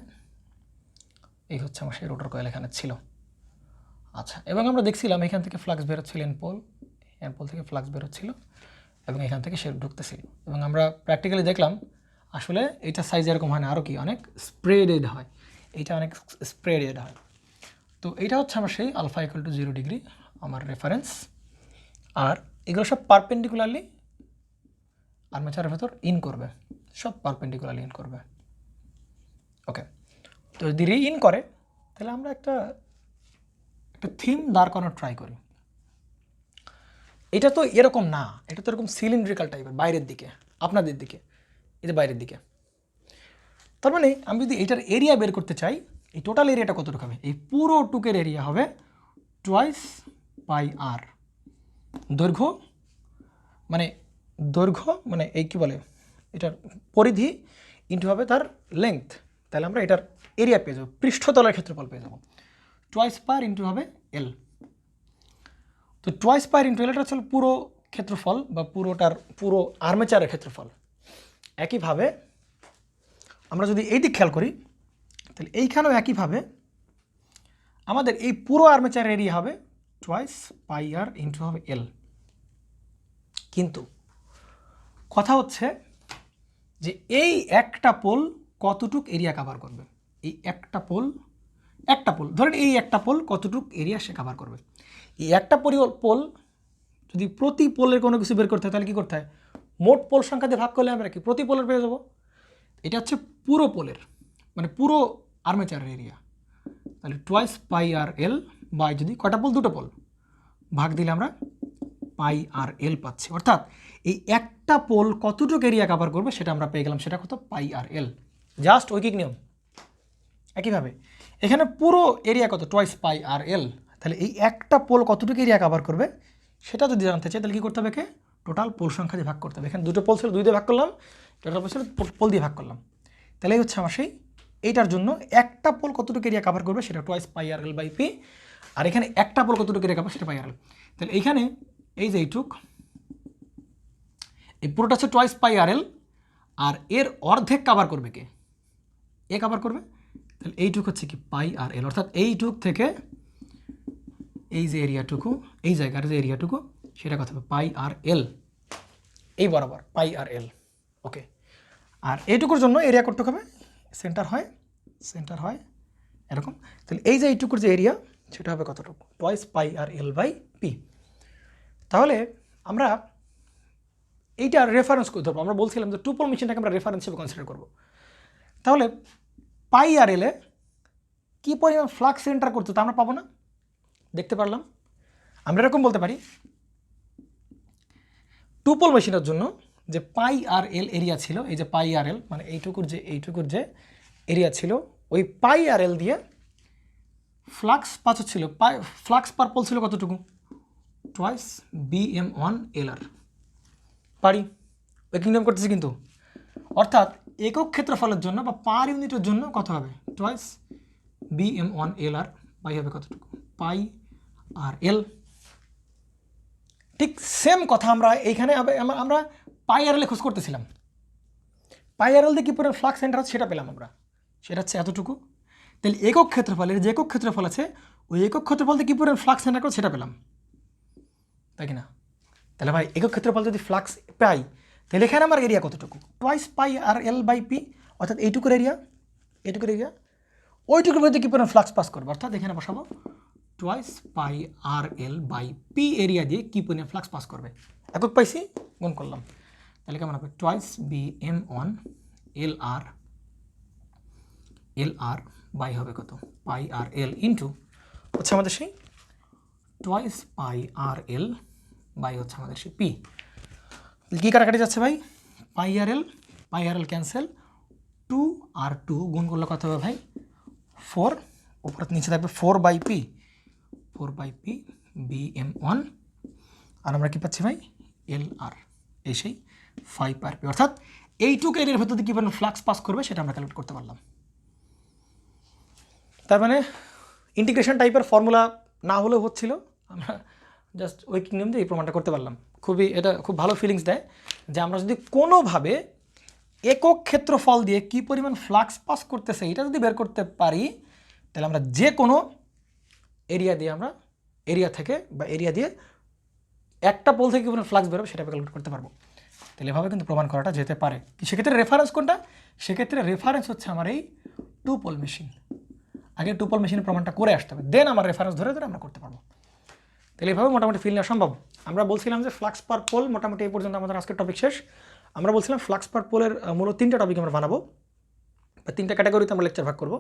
এই হচ্ছে আমার সেই রোটর কয়েল এখানে ছিল। আচ্ছা, এবং আমরা দেখছিলাম এখান থেকে ফ্লাক্স বেরোচ্ছিল এন পোল থেকে ফ্লাক্স বেরোচ্ছিল এবং এখান থেকে সে ঢুকতেছিল, এবং আমরা প্র্যাকটিক্যালি দেখলাম আসলে এটা সাইজ এরকম হয় না, আরও কি অনেক স্প্রেডেড হয়, এইটা অনেক স্প্রেডেড হয়। তো এইটা হচ্ছে আমার সেই আলফা ইকুয়াল টু 0 ডিগ্রি আমার রেফারেন্স, আর এগুলো সব পারপেন্ডিকুলারলি আর্মেচারের ভেতর ইন করবে, সব পারপেন্ডিকুলারলি ইন করবে। ওকে, তো যদি ইন করে তাহলে আমরা একটা থিম দাঁড় করানোর ট্রাই করি। এটা তো এরকম না, এটা তো এরকম সিলিন্ড্রিক্যাল টাইপের, বাইরের দিকে, আপনাদের দিকে, এটা বাইরের দিকে। তার মানে আমি যদি এটার এরিয়া বের করতে চাই, এই টোটাল এরিয়াটা কতটুকু হবে, এই পুরো টুকের এরিয়া হবে টুয়াইস পাই আর। দৈর্ঘ্য মানে এই কী বলে, এটার পরিধি ইন্টু হবে তার লেংথ, তাহলে আমরা এটার এরিয়া পেয়ে যাবো, পৃষ্ঠতলের ক্ষেত্রফল পেয়ে যাবো। টুয়াইস পার ইন্টু হবে এল। তো টুয়াইস পার ইন্টু এল এটা হচ্ছে পুরো ক্ষেত্রফল বা পুরো আর্মেচারের ক্ষেত্রফল। একইভাবে আমরা যদি এই দিক খেয়াল করি তাহলে এইখানেও একইভাবে আমাদের এই পুরো আর্মেচারের এরিয়া হবে টুয়াইস পাই আর ইন্টু হবে এল। কিন্তু কথা হচ্ছে যে এই একটা পোল কতটুক এরিয়া কাভার করবে, এই একটা পোল ধরেন এই একটা পোল কতটুক এরিয়া সে কাভার করবে। এই একটা পোল যদি প্রতি পোলের কোনো কিছু বের করতে হয় তাহলে কী করতে হয়, মোট পোল সংখ্যা দিয়ে ভাগ করলে আমরা কি প্রতি পোলের পেয়ে যাবো। এটা হচ্ছে পুরো পোলের মানে পুরো আর্মেচারের এরিয়া, তাহলে twice pi R L by যদি কটা পোল, দুটো পোল, ভাগ দিলে আমরা পাই আর এল পাচ্ছি। অর্থাৎ এই একটা পোল কতটুকু এরিয়া কাভার করবে সেটা আমরা পেয়ে গেলাম, সেটা কত, পাই আর এল। জাস্ট ঐকিক নিয়ম। একইভাবে এখানে পুরো এরিয়া কত, টুয়াইস পাই আর এল, তাহলে এই একটা পোল কতটুকু এরিয়া কাভার করবে সেটা যদি জানতে চাই তাহলে কী করতে হবে, টোটাল পোল সংখ্যা দিয়ে ভাগ করতে হবে। এখানে দুটো পোল ছিল, 2 দিয়ে ভাগ করলাম, টোটাল পোল ছিল পোল দিয়ে ভাগ করলাম, তাহলে এই হচ্ছে আমার সেই এইটার জন্য একটা পোল কতটুকু এরিয়া কাভার করবে সেটা twice pi R L by P, আর এখানে একটা পোল কতটুকু এরিয়া কাভার সেটা পাই আর এল। তাহলে এইখানে এই যে এইটুক, এই পুরোটা হচ্ছে টুয়াইস পাই আর এল, আর এর অর্ধেক কাভার করবে কে, এ কাভার করবে, তাহলে এইটুক হচ্ছে কি পাই আর এল। অর্থাৎ এইটুক থেকে এই যে এরিয়াটুকু, এই জায়গার যে এরিয়াটুকু সেটা কত হবে, পাই আর এল, এই বরাবর পাই আর এল। ওকে, আর এইটুকুর জন্য এরিয়া কতটুকু হবে, সেন্টার হয় এরকম, তাহলে এই যে এইটুকুর যে এরিয়া সেটা হবে কতটুকু, twice pi R L by P. তাহলে আমরা এইটা রেফারেন্স করে ধরবো, আমরা বলছিলাম যে টু পোল মেশিনটাকে আমরা রেফারেন্স হিসেবে কনসিডার করবো। তাহলে পাই আর এলে কী পরিমাণ ফ্লাক্স এন্টার করতে তা আমরা পাবো না, দেখতে পারলাম। আমরা এরকম বলতে পারি টু পোল মেশিনের জন্য যে পাই আর এল এরিয়া ছিল, এই যে পাই আর এল মানে এইটুকুর যে এরিয়া ছিল, ওই পাই আর এল দিয়ে ফ্লাক্স পাস ছিল, ফ্লাক্স পার পোল ছিল কতটুকু, টুয়াইস BM1 LR। পারি ওই কিংডম করতেছি কিন্তু, অর্থাৎ একক ক্ষেত্রফলের জন্য বা পার ইউনিটের জন্য কত হবে, টুয়াইস BM1 LR বাই হবে কতটুকু, পাই আর এল। ঠিক সেম কথা আমরা এইখানে আমরা পাই আর এল খোঁজ করতেছিলাম, পাই আর এল দিয়ে কী পরিমাণ ফ্লাক্স সেন্টার আছে সেটা পেলাম আমরা, সেটা হচ্ছে এতটুকু। তাহলে একক ক্ষেত্রফলের যে একক ক্ষেত্রফল আছে ওই একক ক্ষেত্রফল দিয়ে কী পরিমাণ ফ্লাক্স সেন্টার করে সেটা পেলাম, তাই কি না। তাহলে ভাই একক ক্ষেত্রফল যদি ফ্লাক্স পাই তাহলে এখানে আমার এরিয়া কতটুকু, twice pi R L by P, অর্থাৎ এইটুকুর এরিয়া ওইটুকুর মধ্যে কী পরিমাণ ফ্লাক্স পাস করবো, অর্থাৎ এখানে বসাবো twice pi R L by P area দিয়ে কী পরিমাণ ফ্লাক্স পাস করবে, একক পাইছি গুণ করলাম, তাহলে কেমন হবে, টুয়াইস BM1 LR বাই হবে কত, পাই আর এল ইন্টু হচ্ছে আমাদের সেই twice pi R L by হচ্ছে আমাদের সেই পি। কী কাটাকাটি যাচ্ছে ভাই, পাই আর এল ক্যান্সেল, 2 আর 2 গুণ করলে কত হবে ভাই, 4, উপরে নিচে থাকবে 4 বাই পি BM1, আর আমরা কী পাচ্ছি ভাই, LR এই সেই 5 আর পি। অর্থাৎ এইটুকু এরিয়ার ভেতর কী পরিমাণ ফ্লাক্স পাস করবে সেটা আমরা ক্যালকুলেট করতে পারলাম। তার মানে ইন্টিগ্রেশন টাইপের ফর্মুলা না হলেও হচ্ছিল, আমরা জাস্ট ঐকিক নিয়ম দিয়ে এই প্রমাণটা করতে পারলাম। এটা খুব ভালো ফিলিংস দেয় যে আমরা যদি কোনোভাবে একক ক্ষেত্রফল দিয়ে কী পরিমাণ ফ্লাক্স পাস করতেছে এটা যদি বের করতে পারি তাহলে আমরা যে কোনো এরিয়া দিয়ে আমরা এরিয়া থেকে বা এরিয়া দিয়ে একটা পোল থেকে কোনো ফ্লাক্স বেরোবে সেটা ক্যালকুলেট করতে পারবো। তাহলে এভাবে কিন্তু প্রমাণ করাটা যেতে পারে। সেক্ষেত্রে রেফারেন্স কোনটা? সেক্ষেত্রে রেফারেন্স হচ্ছে আমার এই 2 পোল মেশিন। আগে 2 পোল মেশিনের প্রমাণটা করে আসতে হবে, দেন আমার রেফারেন্স ধরে ধরে আমরা করতে পারবো। তাহলে এভাবে মোটামুটি ফিল নেওয়া সম্ভব। আমরা বলছিলাম যে ফ্লাক্স পার পোল মোটামুটি এই পর্যন্ত আমাদের আজকের টপিক শেষ। আমরা বলছিলাম ফ্লাক্স পার পোলের মূলত 3টা টপিক আমরা বানাবো বা 3টা ক্যাটাগরিতে আমরা লেকচার ভাগ করব।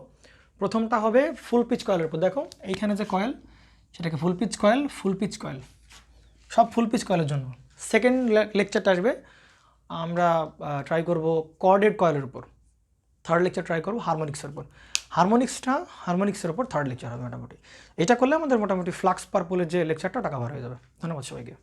প্রথমটা হবে ফুল পিচ কয়েলের উপর। দেখো এইখানে যে কয়েল সেটাকে ফুল পিচ কয়েল, ফুল পিচ কয়েল, সব ফুল পিচ কয়েলের জন্য। সেকেন্ড লেকচারটা আসবে আমরা ট্রাই করব কর্ডেড কয়েলের উপর। থার্ড লেকচার ট্রাই করবো হারমোনিক্সের উপর। হারমোনিক্সের উপর থার্ড লেকচার হবে মোটামুটি। এটা করলে আমাদের মোটামুটি ফ্লাক্স পার পোলের যে লেকচারটা ওটা কভার হয়ে যাবে। ধন্যবাদ সবাইকে।